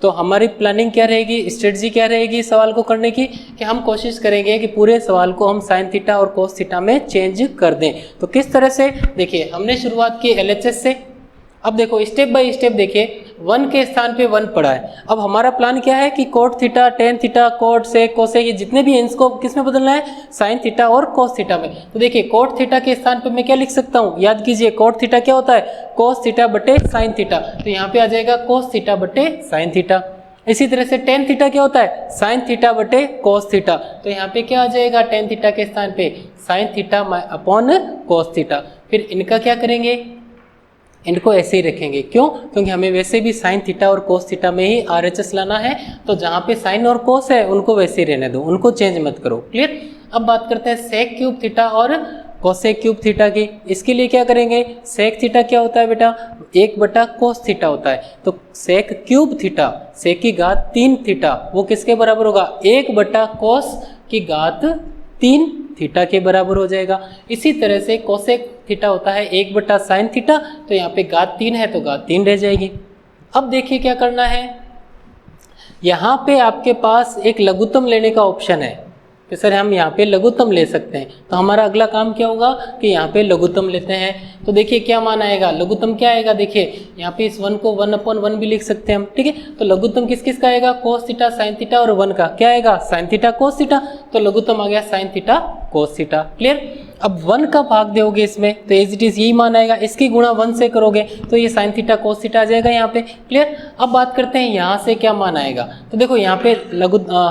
तो हमारी प्लानिंग क्या रहेगी, स्ट्रेटजी क्या रहेगी इस सवाल को करने की, कि हम कोशिश करेंगे कि पूरे सवाल को हम साइन थीटा और कोस थीटा में चेंज कर दें। तो किस तरह से, देखिए हमने शुरुआत की एलएचएस से। अब देखो स्टेप बाय स्टेप देखिए, 1 के स्थान पे 1 पड़ा है। अब हमारा प्लान क्या है कि cot theta, tan theta, cot से कोसे, ये जितने भी हैं इसको किस में बदलना है, साइन थीटा और कोस थीटा में। तो देखिए कोट थीटा के स्थान पे मैं क्या लिख सकता हूँ, याद कीजिए कोट थीटा क्या होता है, कोस थीटा बटे साइन थीटा, तो यहाँ पे आ जाएगा कोस थीटा बटे साइन थीटा। इसी तरह से टेन थीटा क्या होता है, साइन थीटा बटे कोस थीटा, तो यहाँ पे क्या आ जाएगा, टेन थीटा के स्थान पे साइन थीटा अपॉन कोस थीटा। फिर इनका क्या करेंगे, इनको ऐसे ही रखेंगे, क्यों, क्योंकि हमें वैसे भी साइन थीटा और कोस थीटा में ही आरएचएस लाना है, तो जहाँ पे साइन और कोस है उनको वैसे ही रहने दो, उनको चेंज मत करो। क्लियर। अब बात करते हैं सेक क्यूब थीटा और कोसेक क्यूब थीटा की। इसके लिए क्या करेंगे, सेक थीटा क्या होता है बेटा, 1 बटा कोस थीटा होता है, तो सेक क्यूब थीटा, सेक की घात 3 थीटा, वो किसके बराबर होगा, 1 बटा कोस की घात 3 थीटा के बराबर हो जाएगा। इसी तरह से कोसेक थीटा होता है 1 बटा साइन थीटा, तो यहाँ पे घात 3 है तो घात 3 रह जाएगी। अब देखिए क्या करना है, यहाँ पे आपके पास एक लघुत्तम लेने का ऑप्शन है कि सर हम यहाँ पे लघुत्तम ले सकते हैं, तो हमारा अगला काम क्या होगा कि यहाँ पे लघुत्तम लेते हैं। तो देखिए क्या मान आएगा, लघुत्तम क्या आएगा, देखिए यहाँ पे इस 1 को 1/1 भी लिख सकते हैं हम, ठीक है। तो लघुत्तम किस किस का आएगा, कोस थीटा साइन थीटा और 1 का क्या आएगा, साइन थीटा कोस थीटा, तो लघुत्तम आ गया sign theta cos theta. Clear. अब 1 का भाग दोगे इसमें तो एज इट इज यही मान आएगा, इसकी गुणा 1 से करोगे तो ये साइन थीटा कोस थीटा आ जाएगा यहाँ पे। क्लियर। अब बात करते हैं यहाँ से क्या मान आएगा, तो देखो यहाँ पे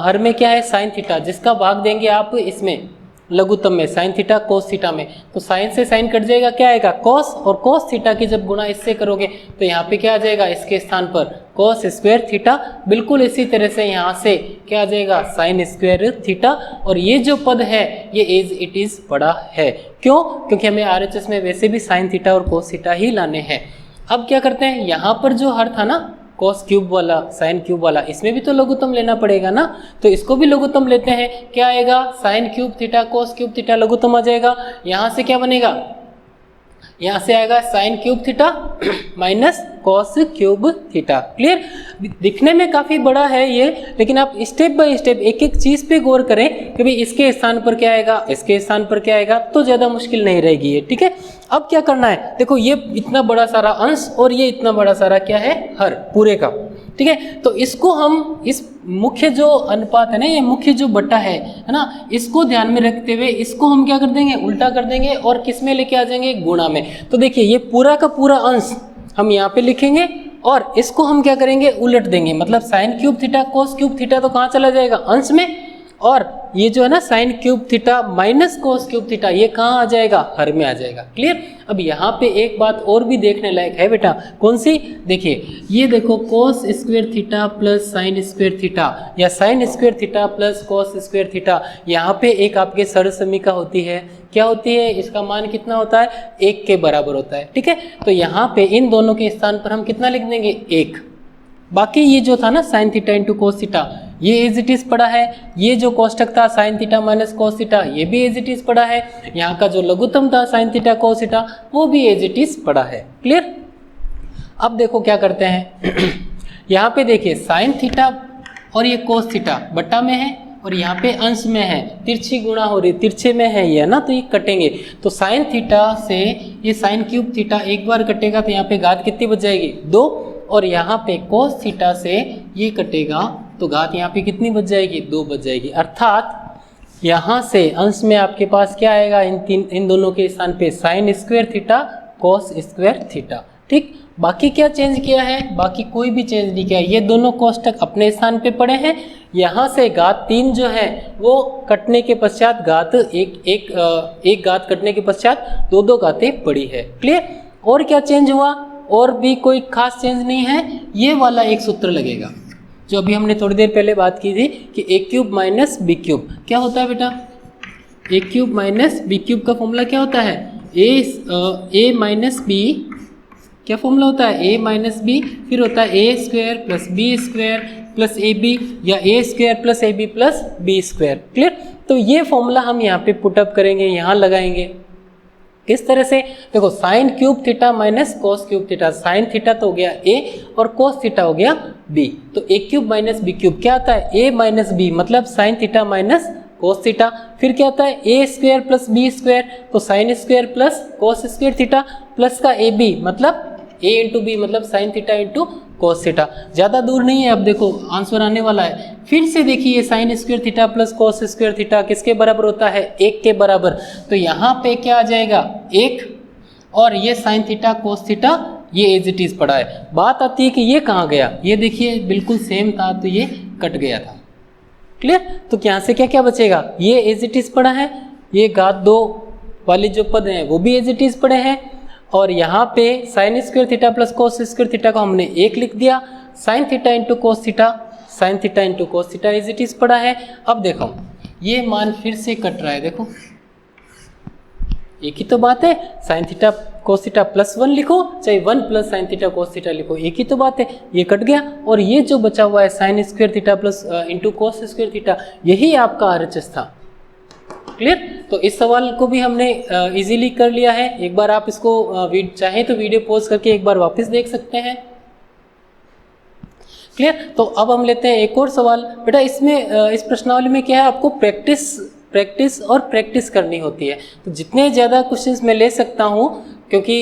हर में क्या है, साइन थीटा, जिसका भाग देंगे आप इसमें लघुत्तम में, साइन थीटा कोस थीटा में, तो साइन से साइन कट जाएगा, क्या आएगा कोस, और कोस थीटा की जब गुणा इससे करोगे तो यहाँ पे क्या आ जाएगा, इसके स्थान पर कोस स्क्वायर थीटा। बिल्कुल इसी तरह से यहाँ से क्या आ जाएगा, साइन स्क्वायर थीटा। और ये जो पद है ये एज इट इज बड़ा है, क्यों, क्योंकि हमें RHS में वैसे भी साइन थीटा और कोस थीटा ही लाने हैं। अब क्या करते हैं, यहाँ पर जो हर था ना कॉस क्यूब वाला, साइन क्यूब वाला, इसमें भी तो लघुत्तम लेना पड़ेगा ना, तो इसको भी लघुत्तम लेते हैं। क्या आएगा, sine cube theta cos cube theta लघुत्तम आ जाएगा। यहाँ से क्या बनेगा, यहाँ से आएगा sine cube theta minus cos cube theta. Clear, दिखने में काफ़ी बड़ा है ये, लेकिन आप स्टेप बाय स्टेप एक एक चीज़ पे गौर करें कि भाई इसके स्थान पर क्या आएगा, इसके स्थान पर क्या आएगा, तो ज़्यादा मुश्किल नहीं रहेगी ये। ठीक है, अब क्या करना है, देखो ये इतना बड़ा सारा अंश और ये इतना बड़ा सारा क्या है, हर पूरे का। ठीक है, तो इसको हम इस मुख्य जो अनुपात है ना, ये मुख्य जो बट्टा है ना, इसको ध्यान में रखते हुए इसको हम क्या कर देंगे, उल्टा कर देंगे और किस में लेके आ जाएंगे, गुणा में। तो देखिए ये पूरा का पूरा अंश हम यहाँ पे लिखेंगे और इसको हम क्या करेंगे, उलट देंगे। मतलब sign cube theta cos cube theta तो कहाँ चला जाएगा, अंश में, और ये जो है ना साइन क्यूब थीटा माइनस कोस क्यूब थीटा ये कहाँ आ जाएगा, हर में आ जाएगा। क्लियर, अब यहाँ पे एक बात और भी देखने लायक है बेटा, कौन सी, देखिए ये देखो cos square theta plus sine square theta या sine square theta plus cos square theta, यहाँ पे एक आपके सरसमीका होती है, क्या होती है, इसका मान कितना होता है, 1 के बराबर होता है। ठीक है, तो यहाँ पे इन दोनों के स्थान पर हम कितना लिख देंगे, 1। बाकी ये जो था ना sine theta into cos theta ये एज इट इज पड़ा है, ये जो कोष्टक था sign theta minus cos theta ये भी एज इट इज पड़ा है, यहाँ का जो लघुत्तम था साइन थीटा कोस थीटा वो भी एज इट इज पड़ा है। क्लियर, अब देखो क्या करते हैं यहाँ पे देखिए साइन थीटा और ये कोस थीटा बट्टा में है और यहाँ पे अंश में है, तिरछी गुणा हो रही, तिरछे में है ये ना, तो ये कटेंगे। तो साइन थीटा से ये साइन क्यूब थीटा एक बार कटेगा तो यहाँ पे घात कितनी बच जाएगी, 2, और यहाँ पे कोस थीटा से ये कटेगा तो घात यहाँ पे कितनी बच जाएगी, 2 बच जाएगी। अर्थात यहाँ से अंश में आपके पास क्या आएगा, इन दोनों के स्थान पे sine square theta cos square theta. ठीक, बाकी क्या चेंज किया है, बाकी कोई भी चेंज नहीं किया, ये दोनों कोष्टक अपने स्थान पे पड़े हैं। यहाँ से घात 3 जो है वो कटने के पश्चात घात एक घात कटने के पश्चात 2 घातें पड़ी है। क्लियर, और क्या चेंज हुआ, और भी कोई खास चेंज नहीं है, ये वाला एक सूत्र लगेगा जो अभी हमने थोड़ी देर पहले बात की थी कि a cube minus B cube क्या होता है बेटा, a cube minus B cube का फॉर्मूला क्या होता है, ए माइनस बी, क्या फॉर्मूला होता है, ए माइनस बी, फिर होता है a square plus B square plus a b या a square plus a b plus B square. Clear, तो ये फॉर्मूला हम यहाँ पे पुटअप करेंगे, यहाँ लगाएंगे। किस तरह से, देखो साइन क्यूब थीटा माइनस कोस क्यूब थीटा, साइन थीटा तो हो गया a और कोस थीटा हो गया b, तो a cube minus b cube क्या आता है, a माइनस b मतलब sine theta minus cos theta, फिर क्या आता है a square plus b square, तो sine square plus cos square theta plus का a b मतलब a इंटू बी मतलब sine theta into cos theta. ज़्यादा दूर नहीं है, अब देखो आंसर आने वाला है। फिर से देखिए sign square theta plus cos square theta किसके बराबर होता है, 1 के बराबर, तो यहाँ पे क्या आ जाएगा 1, और ये साइन थीटा कोस थीटा ये एज इट इज पड़ा है। बात आती है कि ये कहाँ गया, ये देखिए बिल्कुल सेम था तो ये कट गया था। क्लियर, तो यहाँ से क्या क्या बचेगा, ये एज इट इज पड़ा है, ये घात 2 वाले जो पद हैं वो भी एज इट इज पड़े हैं, और यहाँ पे sine square theta plus cos square theta को हमने 1 लिख दिया, sine theta into cos theta, sine theta into cos theta as it is पड़ा है। अब देखो ये मान फिर से कट रहा है, देखो एक ही तो बात है, sine theta cos theta plus 1 लिखो चाहे 1 plus sign theta cos theta लिखो, एक ही तो बात है, ये कट गया, और ये जो बचा हुआ है sign square theta plus into cos square theta यही आपका RHS था। क्लियर, तो इस सवाल को भी हमने इजीली कर लिया है। एक बार आप इसको चाहे तो वीडियो पॉज करके एक बार वापस देख सकते हैं। क्लियर, तो अब हम लेते हैं एक और सवाल। बेटा इसमें इस प्रश्नावली में क्या है, आपको प्रैक्टिस और प्रैक्टिस करनी होती है, तो जितने ज़्यादा क्वेश्चंस मैं ले सकता हूँ, क्योंकि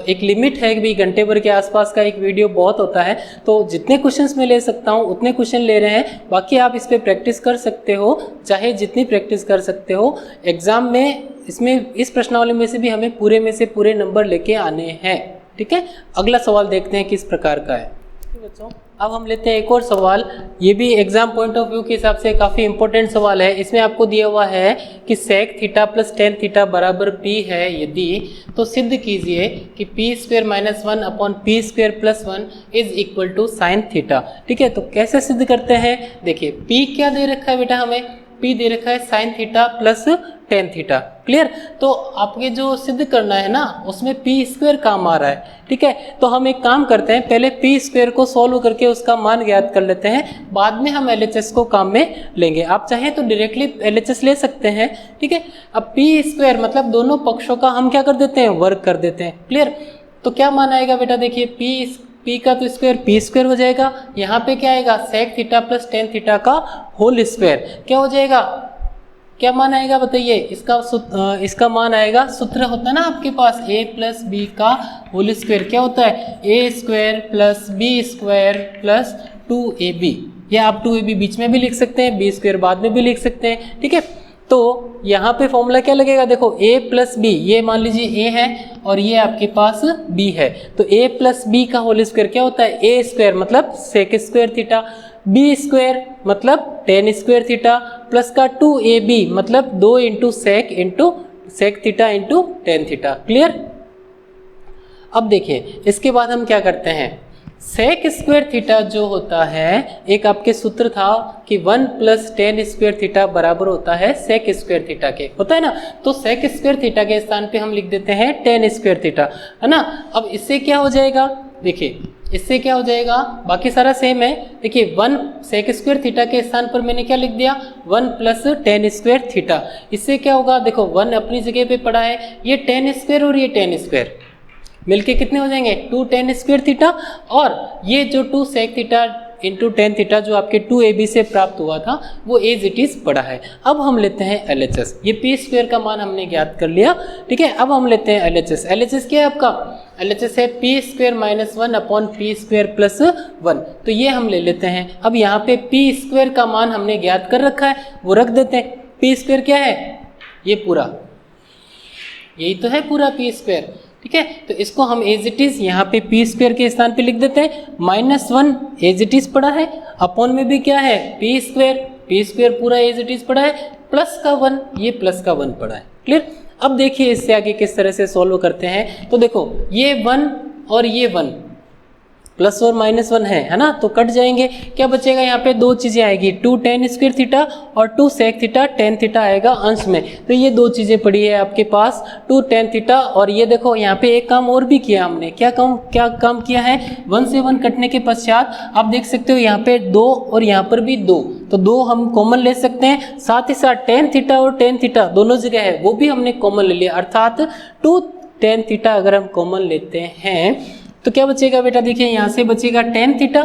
एक लिमिट है कि भाई घंटे भर के आसपास का एक वीडियो बहुत होता है, तो जितने क्वेश्चंस मैं ले सकता हूँ उतने क्वेश्चन ले रहे हैं। बाकी आप इस पर प्रैक्टिस कर सकते हो, चाहे जितनी प्रैक्टिस कर सकते हो। एग्ज़ाम में इसमें इस प्रश्नावली में से भी हमें पूरे में से पूरे नंबर लेके आने हैं। ठीक है, अगला सवाल देखते हैं किस प्रकार का है बच्चों। अब हम लेते हैं एक और सवाल। ये भी एग्जाम पॉइंट ऑफ व्यू के हिसाब से काफ़ी इंपॉर्टेंट सवाल है। इसमें आपको दिया हुआ है कि sec theta plus tan theta बराबर पी है यदि, तो सिद्ध कीजिए कि P square minus one upon P square plus one is equal to sine theta. ठीक है, तो कैसे सिद्ध करते हैं? देखिए पी क्या दे रखा है बेटा, हमें पी दे रखा है sine theta plus tan theta. Clear? तो आपके जो सिद्ध करना है ना उसमें पी स्क्वेयर काम आ रहा है। ठीक है, तो हम एक काम करते हैं, पहले पी स्क्वेयर को सॉल्व करके उसका मान ज्ञात कर लेते हैं, बाद में हम एलएचएस को काम में लेंगे। आप चाहें तो डायरेक्टली एलएचएस ले सकते हैं। ठीक है, अब पी स्क्वेयर मतलब दोनों पक्षों का हम क्या कर देते हैं, वर्ग कर देते हैं। क्लियर? तो क्या मान आएगा बेटा, देखिए पी का तो स्क्वायर पी स्क्वायर हो जाएगा, यहाँ पे क्या आएगा sec theta plus tan theta का होल स्क्वायर क्या हो जाएगा, क्या मान आएगा बताइए? इसका मान आएगा, सूत्र होता है ना आपके पास a प्लस बी का होल स्क्वायर क्या होता है, a square plus B square plus 2ab, या आप 2ab बीच में भी लिख सकते हैं, बी स्क्वायर बाद में भी लिख सकते हैं। ठीक है, तो यहाँ पे फॉर्मूला क्या लगेगा, देखो a प्लस बी, ये मान लीजिए a है और ये आपके पास b है, तो a प्लस बी का होल स्क्वायर क्या होता है, a स्क्वायर मतलब sec square theta, B square मतलब टेन स्क्वायर थीटा, प्लस का 2ab मतलब 2 into sec theta into tan theta. Clear? अब देखिए इसके बाद हम क्या करते हैं, सेक स्क्वायर थीटा जो होता है, एक आपके सूत्र था कि 1 प्लस टेन स्क्वायर थीटा बराबर होता है सेक स्क्वायर थीटा के, होता है ना, तो सेक स्क्वायर थीटा के स्थान पे हम लिख देते हैं टेन स्क्वायर थीटा, है ना। अब इससे क्या हो जाएगा, देखिए इससे क्या हो जाएगा, बाकी सारा सेम है। देखिए 1 सेक स्क्वायर थीटा के स्थान पर मैंने क्या लिख दिया, 1 प्लस टेन स्क्वायर थीटा। इससे क्या होगा, देखो 1 अपनी जगह पे पड़ा है, ये टेन स्क्वायर और ये टेन स्क्वायर मिलके कितने हो जाएंगे, 2 टेन स्क्वायर थीटा, और ये जो 2 sec theta into tan theta जो आपके 2ab से प्राप्त हुआ था वो एज इट इज पड़ा है। अब हम लेते हैं एलएचएस, ये पी स्क्वायर का मान हमने ज्ञात कर लिया। ठीक है, अब हम लेते हैं एलएचएस। एलएचएस क्या है आपका, एलएचएस है P square minus one upon P square plus one, तो ये हम ले लेते हैं। अब यहाँ पे पी स्क्वायर का मान हमने ज्ञात कर रखा है, वो रख देते हैं। पी स्क्वायर क्या है, ये पूरा, यही तो है पूरा पी स्क्वायर। ठीक है, तो इसको हम एज इट इज यहाँ पे पी स्क्वायर के स्थान पे लिख देते हैं, minus one as it is पड़ा है, अपॉन में भी क्या है पी स्क्वायर पूरा एज इट इज पड़ा है, प्लस का वन, ये प्लस का वन पड़ा है। क्लियर? अब देखिए इससे आगे किस तरह से सॉल्व करते हैं, तो देखो ये वन और ये वन प्लस और माइनस वन है ना, तो कट जाएंगे, क्या बचेगा, यहाँ पे दो चीजें आएगी, 2 टेन स्क्वायर थीटा और 2 सेक थीटा टेन थीटा आएगा अंश में, तो ये दो चीजें पड़ी है आपके पास, 2 टेन थीटा। और ये देखो यहाँ पे एक काम और भी किया हमने, क्या काम किया है, 1 से 1 कटने के पश्चात आप देख सकते हो यहाँ पे 2 और यहाँ पर भी 2, तो 2 हम कॉमन ले सकते हैं, साथ ही साथ टेन थीटा और टेन थीटा दोनों जगह है वो भी हमने कॉमन ले लिया, अर्थात 2 टेन थीटा अगर हम कॉमन लेते हैं तो क्या बचेगा बेटा, देखिए यहाँ से बचेगा टेन थीटा।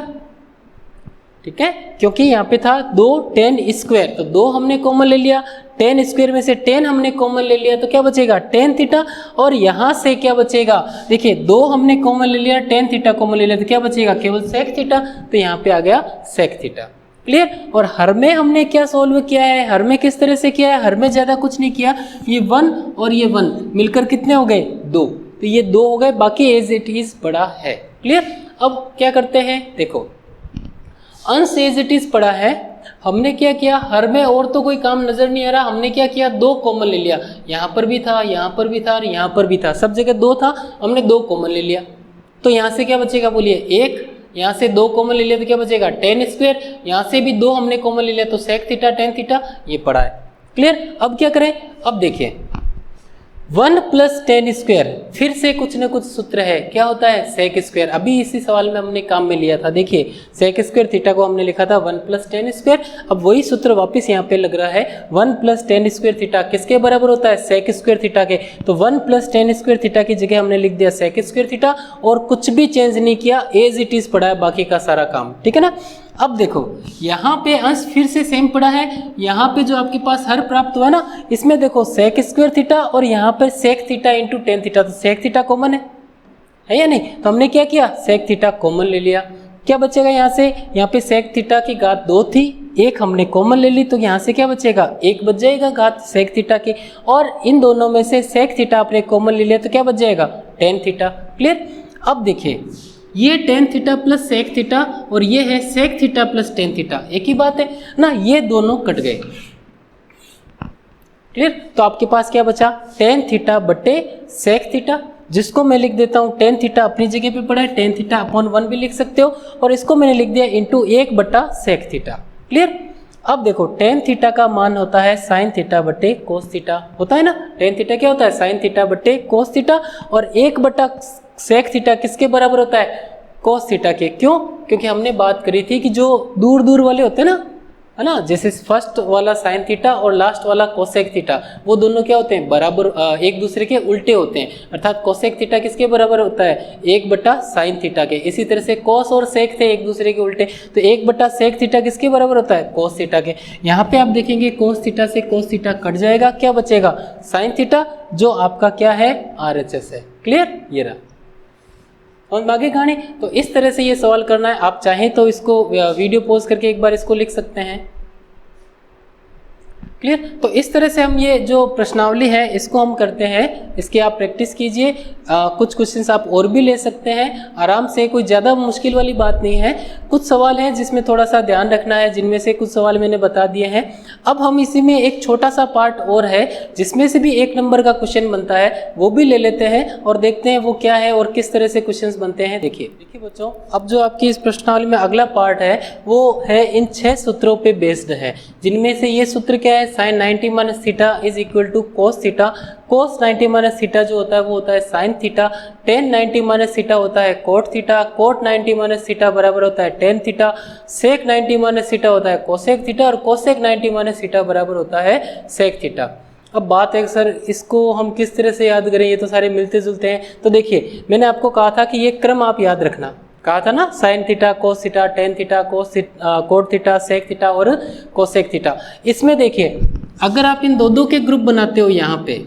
ठीक है, क्योंकि यहाँ पे था 2 टेन स्क्वायर, तो 2 हमने कॉमन ले लिया, टेन स्क्वायर में से 10 हमने कॉमन ले लिया, तो क्या बचेगा टेन थीटा। और यहाँ से क्या बचेगा, देखिए 2 हमने कॉमन ले लिया, टेन थीटा कॉमन ले लिया, तो क्या बचेगा केवल सेक थीटा, तो यहाँ पे आ गया सेक थीटा। क्लियर? और हर में हमने क्या सॉल्व किया है, हर में किस तरह से किया है, हर में ज़्यादा कुछ नहीं किया, ये 1 और ये 1 मिलकर कितने हो गए 2, तो ये 2 हो गए, बाकी एज इट इज पड़ा है। क्लियर? अब क्या करते हैं, देखो अंश एज इट इज पड़ा है, हमने क्या किया, हर में और तो कोई काम नजर नहीं आ रहा, हमने क्या किया 2 कॉमन ले लिया, यहाँ पर भी था, यहाँ पर भी था और यहाँ पर भी था, सब जगह 2 था, हमने 2 कॉमन ले लिया, तो यहाँ से क्या बचेगा बोलिए 1, यहाँ से 2 कॉमन ले लिया तो क्या बचेगा टेन स्क्वायर, यहाँ से भी 2 हमने कॉमन ले लिया तो सेक थीटा टेन थीटा, ये पड़ा है। क्लियर? अब क्या करें, अब देखिए 1 प्लस टेन स्क्वायर, फिर से कुछ ना कुछ सूत्र है, क्या होता है सेक स्क्वायर, अभी इसी सवाल में हमने काम में लिया था, देखिए सेक स्क्वायर थीटा को हमने लिखा था 1 प्लस टेन स्क्वायर, अब वही सूत्र वापस यहाँ पे लग रहा है, 1 प्लस टेन स्क्वायर थीटा किसके बराबर होता है, सेक स्क्वायर थीटा के, तो 1 प्लस टेन स्क्वायर थीटा की जगह हमने लिख दिया सेक स्क्वायर थीटा, और कुछ भी चेंज नहीं किया, एज इट इज पड़ा है बाकी का सारा काम। ठीक है ना। अब देखो यहाँ पे अंश फिर से सेम पड़ा है, यहाँ पे जो आपके पास हर प्राप्त हुआ ना, इसमें देखो सेक स्क्वायर थीटा और यहाँ पर sec theta into tan theta, तो सेक थीटा कॉमन है या नहीं, तो हमने क्या किया सेक थीटा कॉमन ले लिया, क्या बचेगा यहाँ से, यहाँ पे सेक थीटा की घात 2 थी, 1 हमने कॉमन ले ली, तो यहाँ से क्या बचेगा 1 बच जाएगा घात सेक थीटा की, और इन दोनों में से सेक थीटा आपने कॉमन ले लिया तो क्या बच जाएगा टेन थीटा। क्लियर? अब देखिए ये tan theta plus sec theta और ये है sec theta plus tan theta, एक ही बात है ना, ये दोनों कट गए। क्लियर? तो आपके पास क्या बचा, टेन थीटा बटे सेक थीटा, जिसको मैं लिख देता हूँ टेन थीटा अपनी जगह पे पड़ा है, टेन थीटा अपॉन 1 भी लिख सकते हो, और इसको मैंने लिख दिया इंटू 1 बटा सेक थीटा। क्लियर? अब देखो टेन थीटा का मान होता है साइन थीटा बटे कोस थीटा, होता है ना, टेन थीटा क्या होता है, साइन थीटा बटे कोस थीटा, और 1 बटा सेक थीटा किसके बराबर होता है, कोस थीटा के। क्यों? क्योंकि हमने बात करी थी कि जो दूर दूर वाले होते हैं ना, है ना, जैसे फर्स्ट वाला साइन थीटा और लास्ट वाला कोसेक थीटा, वो दोनों क्या होते हैं, बराबर एक दूसरे के उल्टे होते हैं, अर्थात कोसेक थीटा किसके बराबर होता है, 1 बटा साइन थीटा के। इसी तरह से कोस और सेक थे एक दूसरे के उल्टे, तो 1 बटा सेक थीटा किसके बराबर होता है, कोस थीटा के। यहाँ पे आप देखेंगे कोस थीटा से कोस थीटा कट जाएगा, क्या बचेगा, साइन थीटा, जो आपका क्या है, RHS है। क्लियर? ये रहा, और आगे कहानी। तो इस तरह से ये सवाल करना है, आप चाहें तो इसको वीडियो पॉज करके एक बार इसको लिख सकते हैं। क्लियर? तो इस तरह से हम ये जो प्रश्नावली है इसको हम करते हैं, इसकी आप प्रैक्टिस कीजिए। कुछ क्वेश्चंस आप और भी ले सकते हैं आराम से, कोई ज़्यादा मुश्किल वाली बात नहीं है। कुछ सवाल हैं जिसमें थोड़ा सा ध्यान रखना है, जिनमें से कुछ सवाल मैंने बता दिए हैं। अब हम इसी में एक छोटा सा पार्ट और है जिसमें से भी 1 नंबर का क्वेश्चन बनता है, वो भी ले लेते हैं और देखते हैं वो क्या है और किस तरह से क्वेश्चन बनते हैं। देखिए बच्चों, अब जो आपकी इस प्रश्नावली में अगला पार्ट है वो है इन 6 सूत्रों पे बेस्ड है, जिनमें से ये सूत्र क्या है, sine 90 minus theta is equal to cos theta, cos 90 minus theta जो होता है वो होता है sine theta, tan 90 minus theta होता है cot theta, cot 90 minus theta बराबर होता है tan theta, sec 90 minus theta होता है कोसेक थीटा, और कोसेक 90 माइनस थीटा बराबर होता है सेक थीटा। अब बात है सर इसको हम किस तरह से याद करें, ये तो सारे मिलते जुलते हैं। तो देखिए मैंने आपको कहा था कि ये क्रम आप याद रखना, कहा था ना, sine theta cos theta tan theta cot theta sec theta और कोसेक थीटा। इसमें देखिए अगर आप इन दो के ग्रुप बनाते हो यहाँ पे,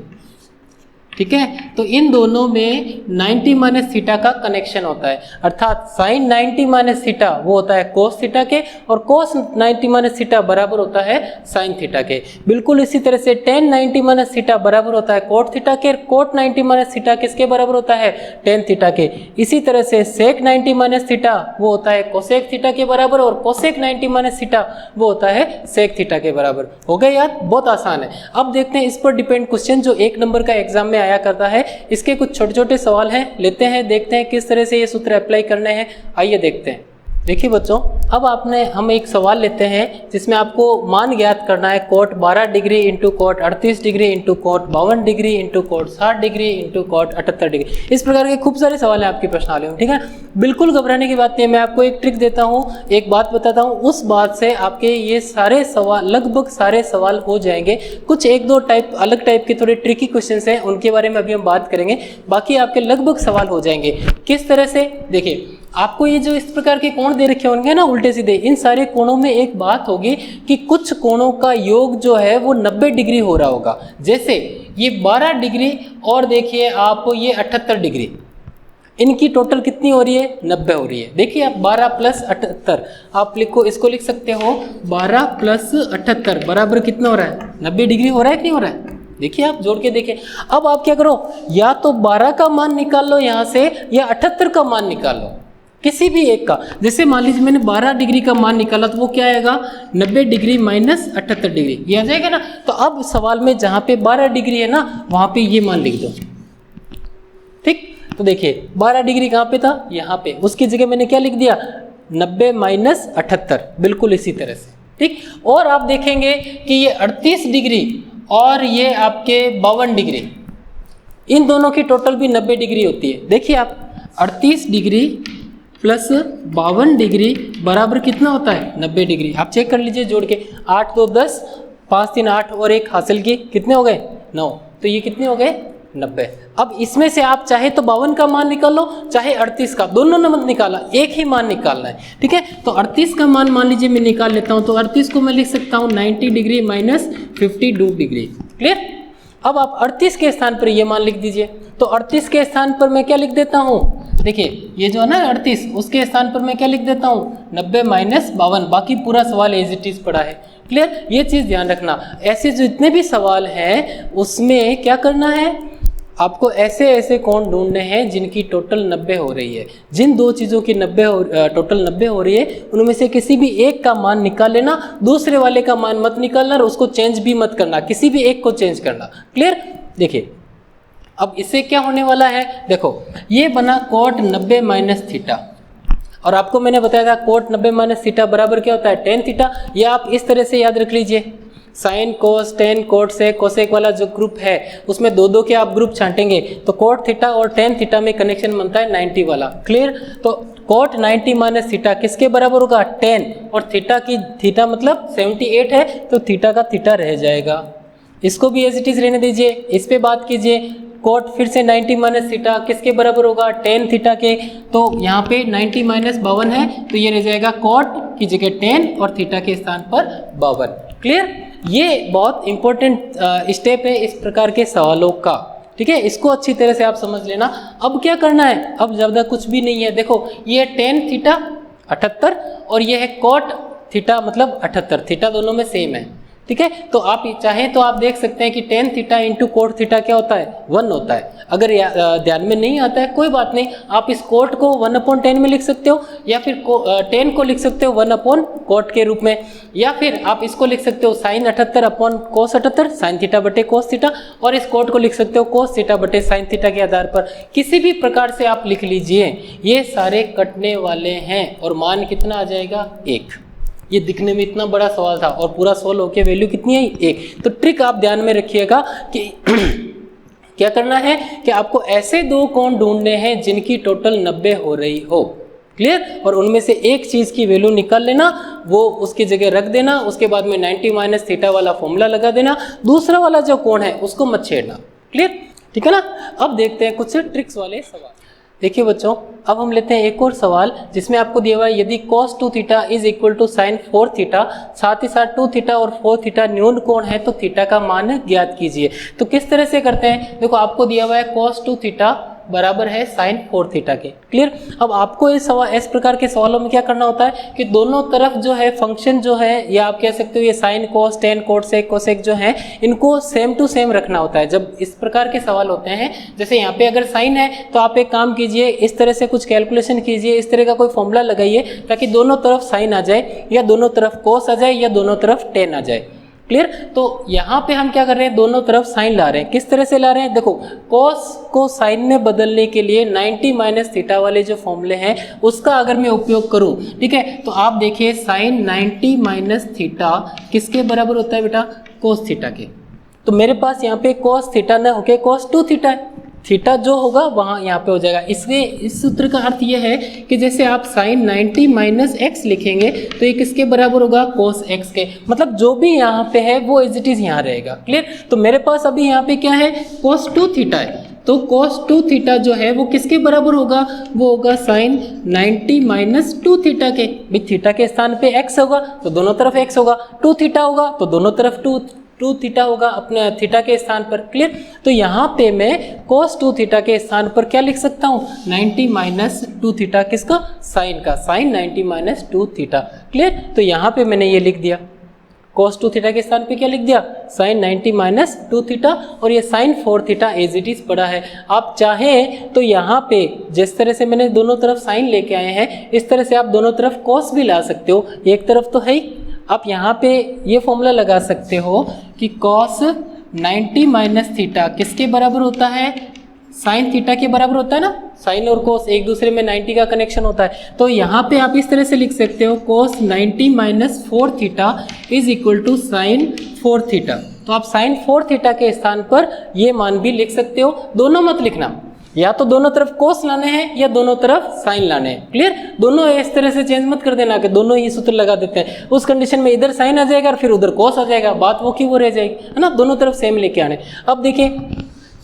ठीक है, तो इन दोनों में 90 माइनस थीटा का कनेक्शन होता है, अर्थात साइन 90 माइनस थीटा वो होता है कोस थीटा के, और कोस 90 माइनस थीटा बराबर होता है साइन थीटा के। बिल्कुल इसी तरह से टेन 90 माइनस थीटा बराबर होता है कोट थीटा के, कोट 90 माइनस थीटा किसके बराबर होता है, टेन थीटा के। इसी तरह से सेक 90 माइनस थीटा वो होता है कोसेक थीटा के बराबर, और कोसेक 90 माइनस थीटा वो होता है सेक थीटा के बराबर। हो गया याद? बहुत आसान है। अब देखते हैं इस पर डिपेंड क्वेश्चन जो 1 नंबर का एग्जाम में आया करता है, इसके कुछ छोटे छोटे सवाल हैं, लेते हैं, देखते हैं किस तरह से ये सूत्र अप्लाई करने हैं। आइए देखते हैं। देखिए बच्चों, अब हम एक सवाल लेते हैं जिसमें आपको मान ज्ञात करना है, cot 12 degree into cot 38 degree into cot 52 degree into cot 60 degree into cot 78 degree. इस प्रकार के खूब सारे सवाल हैं आपकी प्रश्नावली में, ठीक है। बिल्कुल घबराने की बात नहीं है, मैं आपको एक ट्रिक देता हूँ, एक बात बताता हूँ, उस बात से आपके ये सारे सवाल, लगभग सारे सवाल हो जाएंगे। कुछ 1-2 अलग टाइप के थोड़े ट्रिकी क्वेश्चन हैं, उनके बारे में अभी हम बात करेंगे, बाकी आपके लगभग सवाल हो जाएंगे। किस तरह से? देखिए आपको ये जो इस प्रकार के कोण दे रखे होंगे ना उल्टे सीधे, इन सारे कोणों में एक बात होगी कि कुछ कोणों का योग जो है वो 90 डिग्री हो रहा होगा। जैसे ये 12 डिग्री और देखिए आप ये 78 डिग्री, इनकी टोटल कितनी हो रही है, 90 हो रही है। देखिए आप 12 प्लस 78, आप लिखो, इसको लिख सकते हो 12 प्लस 78 बराबर कितना हो रहा है, 90 डिग्री हो रहा है कि नहीं हो रहा है? देखिए आप जोड़ के देखें। अब आप क्या करो, या तो 12 का मान निकाल लो यहाँ से, या 78 का मान निकाल लो, किसी भी एक का। जैसे मान लीजिए मैंने 12 डिग्री का मान निकाला तो वो क्या आएगा, 90 डिग्री माइनस 78 डिग्री, ये आ जाएगा ना। तो अब सवाल में जहाँ पे 12 डिग्री है ना, वहाँ पे ये मान लिख दो, ठीक। तो देखिए 12 डिग्री कहाँ पे था, यहाँ पे, उसकी जगह मैंने क्या लिख दिया, 90 माइनस 78, बिल्कुल इसी तरह से, ठीक। और आप देखेंगे कि ये 38 डिग्री और ये आपके 52 डिग्री, इन दोनों की टोटल भी 90 डिग्री होती है। देखिए आप 38 डिग्री प्लस 52 डिग्री बराबर कितना होता है, 90 डिग्री। आप चेक कर लीजिए जोड़ के, 8 2 10, 5 3 8 और 1 हासिल की, कितने हो गए, 9। तो ये कितने हो गए, 90। अब इसमें से आप चाहे तो 52 का मान निकाल लो, चाहे 38 का, दोनों ने मत निकाला, एक ही मान निकालना है, ठीक है। तो 38 का मान मान लीजिए मैं निकाल लेता हूँ, तो 38 को मैं लिख सकता हूँ 90 डिग्री माइनस 52 डिग्री, क्लियर। अब आप 38 के स्थान पर ये मान लिख दीजिए, तो 38 के स्थान पर मैं क्या लिख देता हूँ, देखिए ये जो है ना 38, उसके स्थान पर मैं क्या लिख देता हूँ, 90 माइनस 52, बाकी पूरा सवाल एज इट इज पड़ा है, क्लियर। ये चीज़ ध्यान रखना, ऐसे जितने भी सवाल हैं उसमें क्या करना है, आपको ऐसे ऐसे कोण ढूंढने हैं जिनकी टोटल 90 हो रही है। जिन दो चीज़ों की टोटल 90 हो रही है उनमें से किसी भी एक का मान निकाल लेना, दूसरे वाले का मान मत निकालना और उसको चेंज भी मत करना, किसी भी एक को चेंज करना। क्लियर? देखिए अब इससे क्या होने वाला है, देखो ये बना कोट 90 माइनस थीटा, और आपको मैंने बताया था कोट 90 माइनस थीटा बराबर क्या होता है, टेन थीटा। ये आप इस तरह से याद रख लीजिए, साइन कोस टेन कोट से कोसेक वाला जो ग्रुप है उसमें दो दो के आप ग्रुप छांटेंगे तो कोट थीटा और टेन थीटा में कनेक्शन बनता है 90 वाला। क्लियर? तो कोट 90 माइनस थीटा किसके बराबर होगा, 10, और थीटा मतलब 78 है तो थीटा का थीटा रह जाएगा। इसको भी एज इट इज रहने दीजिए। इस पे बात कीजिए, कोट फिर से 90 माइनस थीटा किसके बराबर होगा, टेन थीटा के, तो यहाँ पे 90 माइनस 52 है तो ये रह जाएगा कोट की जगह 10 और थीटा के स्थान पर 52। क्लियर? ये बहुत इंपॉर्टेंट स्टेप है इस प्रकार के सवालों का। ठीक है, इसको अच्छी तरह से आप समझ लेना। अब क्या करना है, अब ज़्यादा कुछ भी नहीं है। देखो ये टेन थीटा 78 और ये है कोट थीटा मतलब 78, थीटा दोनों में सेम है। ठीक है, तो आप चाहें तो आप देख सकते हैं कि ten theta into cot theta क्या होता है, 1 होता है। अगर ध्यान में नहीं आता है कोई बात नहीं, आप इस कोट को 1/10 में लिख सकते हो, या फिर 10 को लिख सकते हो 1/कोट के रूप में, या फिर आप इसको लिख सकते हो sine 78 upon cos 78, sine theta बटे कोस थीटा, और इस कोट को लिख सकते हो कोस थीटा बटे साइन थीटा के आधार पर। किसी भी प्रकार से आप लिख लीजिए, ये सारे कटने वाले हैं और मान कितना आ जाएगा, 1। ये दिखने में इतना बड़ा सवाल था और पूरा सॉल्व होके वैल्यू कितनी आई, 1। तो ट्रिक आप ध्यान में रखिएगा कि क्या करना है कि आपको ऐसे दो कोण ढूंढने हैं जिनकी टोटल 90 हो रही हो। क्लियर? और उनमें से एक चीज की वैल्यू निकाल लेना, वो उसकी जगह रख देना, उसके बाद में 90 माइनस थीटा वाला फॉर्मूला लगा देना, दूसरा वाला जो कोण है उसको मत छेड़ना। क्लियर? ठीक है ना? अब देखते हैं कुछ ट्रिक्स वाले सवाल। देखिए बच्चों, अब हम लेते हैं एक और सवाल जिसमें आपको दिया हुआ है यदि cos 2 theta is equal to sine 4 theta, साथ ही साथ 2 थीटा और 4 थीटा न्यून कोण है तो थीटा का मान ज्ञात कीजिए। तो किस तरह से करते हैं, देखो आपको दिया हुआ है cos 2 थीटा बराबर है साइन 4 थीटा के। क्लियर? अब आपको इस प्रकार के सवालों में क्या करना होता है कि दोनों तरफ जो है फंक्शन जो है, या आप कह सकते हो ये sine cos tan cot sec cosec जो है, इनको सेम टू सेम रखना होता है जब इस प्रकार के सवाल होते हैं। जैसे यहाँ पे अगर साइन है तो आप एक काम कीजिए, इस तरह से कुछ कैलकुलेशन कीजिए, इस तरह का कोई फॉर्मूला लगाइए ताकि दोनों तरफ साइन आ जाए, या दोनों तरफ कोस आ जाए, या दोनों तरफ टेन आ जाए। क्लियर? तो यहाँ पे हम क्या कर रहे हैं, दोनों तरफ साइन ला रहे हैं। किस तरह से ला रहे हैं, देखो कोस को साइन में बदलने के लिए 90 माइनस थीटा वाले जो फॉर्मूले हैं उसका अगर मैं उपयोग करूं, ठीक है, तो आप देखिए साइन 90 माइनस थीटा किसके बराबर होता है बेटा, कोस थीटा के। तो मेरे पास यहाँ पे कोस थीटा ना होके कोस 2 थीटा है, थीटा जो होगा वहाँ यहाँ पे हो जाएगा। इसलिए इस सूत्र का अर्थ यह है कि जैसे आप साइन 90 माइनस एक्स लिखेंगे तो ये किसके बराबर होगा, कोस एक्स के। मतलब जो भी यहाँ पे है वो एज इट इज यहाँ रहेगा। क्लियर? तो मेरे पास अभी यहाँ पे क्या है, कोस 2 थीटा है, तो कोस 2 थीटा जो है वो किसके बराबर होगा, वो होगा साइन 90 माइनस 2 थीटा के। भाई थीटा के स्थान पे एक्स होगा तो दोनों तरफ एक्स होगा, 2 थीटा होगा तो दोनों तरफ 2 थीटा होगा अपने थीटा के स्थान पर। क्लियर? तो यहाँ पे मैं cos 2 थीटा के स्थान पर क्या लिख सकता हूँ, 90 माइनस 2 थीटा, किसका, साइन का, साइन 90 माइनस 2 थीटा। क्लियर? तो यहाँ पे मैंने ये लिख दिया, cos 2 थीटा के स्थान पे क्या लिख दिया, साइन 90 माइनस 2 थीटा, और ये sine 4 theta as it is पड़ा है। आप चाहें तो यहाँ पे जिस तरह से मैंने दोनों तरफ साइन लेके आए हैं इस तरह से आप दोनों तरफ cos भी ला सकते हो, एक तरफ तो है ही। आप यहाँ पे ये फॉर्मूला लगा सकते हो कि cos 90 माइनस थीटा किसके बराबर होता है, साइन थीटा के बराबर होता है ना, साइन और कोस एक दूसरे में 90 का कनेक्शन होता है। तो यहाँ पे आप इस तरह से लिख सकते हो cos 90 minus 4 theta is equal to sine 4 theta. तो आप साइन 4 थीटा के स्थान पर ये मान भी लिख सकते हो, दोनों मत लिखना, या तो दोनों तरफ कोस लाने हैं या दोनों तरफ साइन लाने हैं। क्लियर? दोनों इस तरह से चेंज मत कर देना कि दोनों ही सूत्र लगा देते हैं, उस कंडीशन में इधर साइन आ जाएगा और फिर उधर कोस आ जाएगा, बात वो की वो रह जाएगी, है ना। दोनों तरफ सेम लेके आने। अब देखिए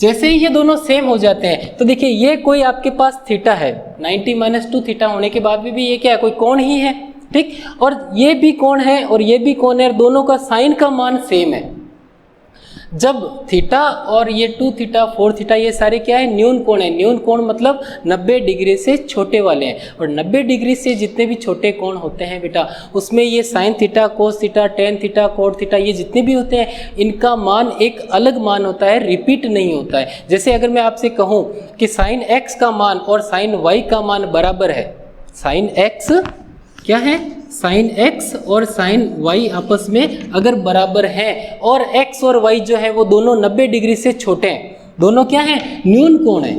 जैसे ही ये दोनों सेम हो जाते हैं तो देखिए ये कोई आपके पास थीटा है, 90 माइनस 2 थीटा होने के बाद भी ये क्या है, कोई कोण ही है, ठीक, और ये भी कोण है और ये भी कोण है, दोनों का साइन का मान सेम है। जब थीटा और ये 2 थीटा 4 थीटा ये सारे क्या है, न्यून कोण है। न्यून कोण मतलब 90 डिग्री से छोटे वाले हैं, और 90 डिग्री से जितने भी छोटे कोण होते हैं बेटा, उसमें ये sign theta, cos theta, tan theta, cot theta, ये जितने भी होते हैं इनका मान एक अलग मान होता है, रिपीट नहीं होता है। जैसे अगर मैं आपसे कहूँ कि साइन एक्स का मान और साइन वाई का मान बराबर है, साइन एक्स क्या है, साइन एक्स और साइन वाई आपस में अगर बराबर हैं और एक्स और वाई जो है वो दोनों 90 डिग्री से छोटे हैं, दोनों क्या है, न्यून कोण है,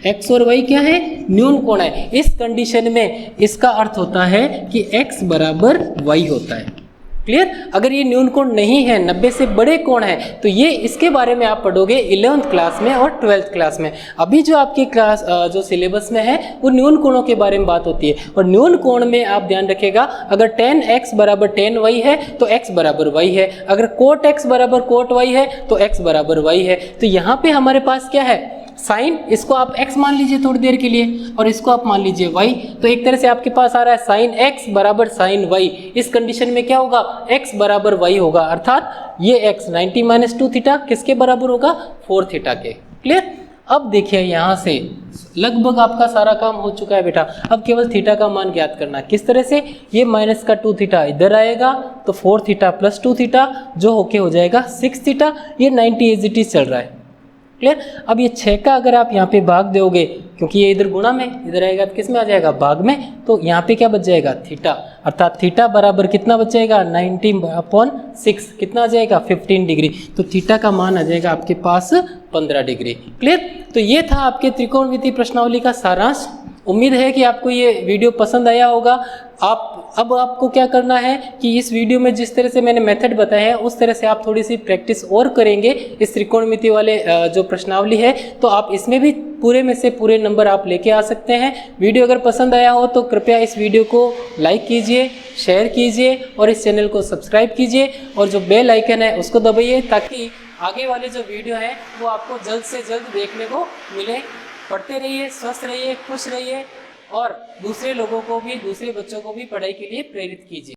एक्स और वाई क्या है, न्यून कोण है। इस कंडीशन में इसका अर्थ होता है कि एक्स बराबर वाई होता है। क्लियर। अगर ये न्यून कोण नहीं है, 90 से बड़े कोण है, तो ये इसके बारे में आप पढ़ोगे 11th क्लास में और 12th क्लास में। अभी जो आपकी क्लास जो सिलेबस में है वो न्यून कोणों के बारे में बात होती है। और न्यून कोण में आप ध्यान रखिएगा, अगर tan x बराबर tan y है तो x बराबर y है, अगर cot x बराबर cot y है तो x बराबर y है। तो यहाँ पे हमारे पास क्या है, साइन, इसको आप x मान लीजिए थोड़ी देर के लिए और इसको आप मान लीजिए y, तो एक तरह से आपके पास आ रहा है साइन x बराबर साइन y। इस कंडीशन में क्या होगा, x बराबर y होगा, अर्थात ये x 90 माइनस 2 थीटा किसके बराबर होगा, 4 थीटा के। क्लियर। अब देखिए यहाँ से लगभग आपका सारा काम हो चुका है बेटा, अब केवल थीटा का मान ज्ञात करना। किस तरह से, ये माइनस का 2 थीटा इधर आएगा तो 4 थीटा प्लस 2 थीटा जो होके हो जाएगा 6 थीटा, ये 90 एज इट इज चल रहा है। क्लियर। अब ये 6 का अगर आप यहाँ पे भाग दोगे, क्योंकि ये इधर गुणा में इधर आएगा तो किस में आ जाएगा, भाग में, तो यहाँ पे क्या बच जाएगा, थीटा, अर्थात थीटा बराबर कितना बच जाएगा, 90/6, कितना आ जाएगा, 15 डिग्री। तो थीटा का मान आ जाएगा आपके पास 15 डिग्री। क्लियर। तो ये था आपके त्रिकोणमिति प्रश्नावली का सारांश। उम्मीद है कि आपको ये वीडियो पसंद आया होगा। अब आपको क्या करना है कि इस वीडियो में जिस तरह से मैंने मेथड बताया है उस तरह से आप थोड़ी सी प्रैक्टिस और करेंगे इस त्रिकोणमिति वाले जो प्रश्नावली है, तो आप इसमें भी पूरे में से पूरे नंबर आप लेके आ सकते हैं। वीडियो अगर पसंद आया हो तो कृपया इस वीडियो को लाइक कीजिए, शेयर कीजिए और इस चैनल को सब्सक्राइब कीजिए, और जो बेल आइकन है उसको दबाइए ताकि आगे वाले जो वीडियो है वो आपको जल्द से जल्द देखने को मिले। पढ़ते रहिए, स्वस्थ रहिए, खुश रहिए और दूसरे लोगों को भी, दूसरे बच्चों को भी पढ़ाई के लिए प्रेरित कीजिए।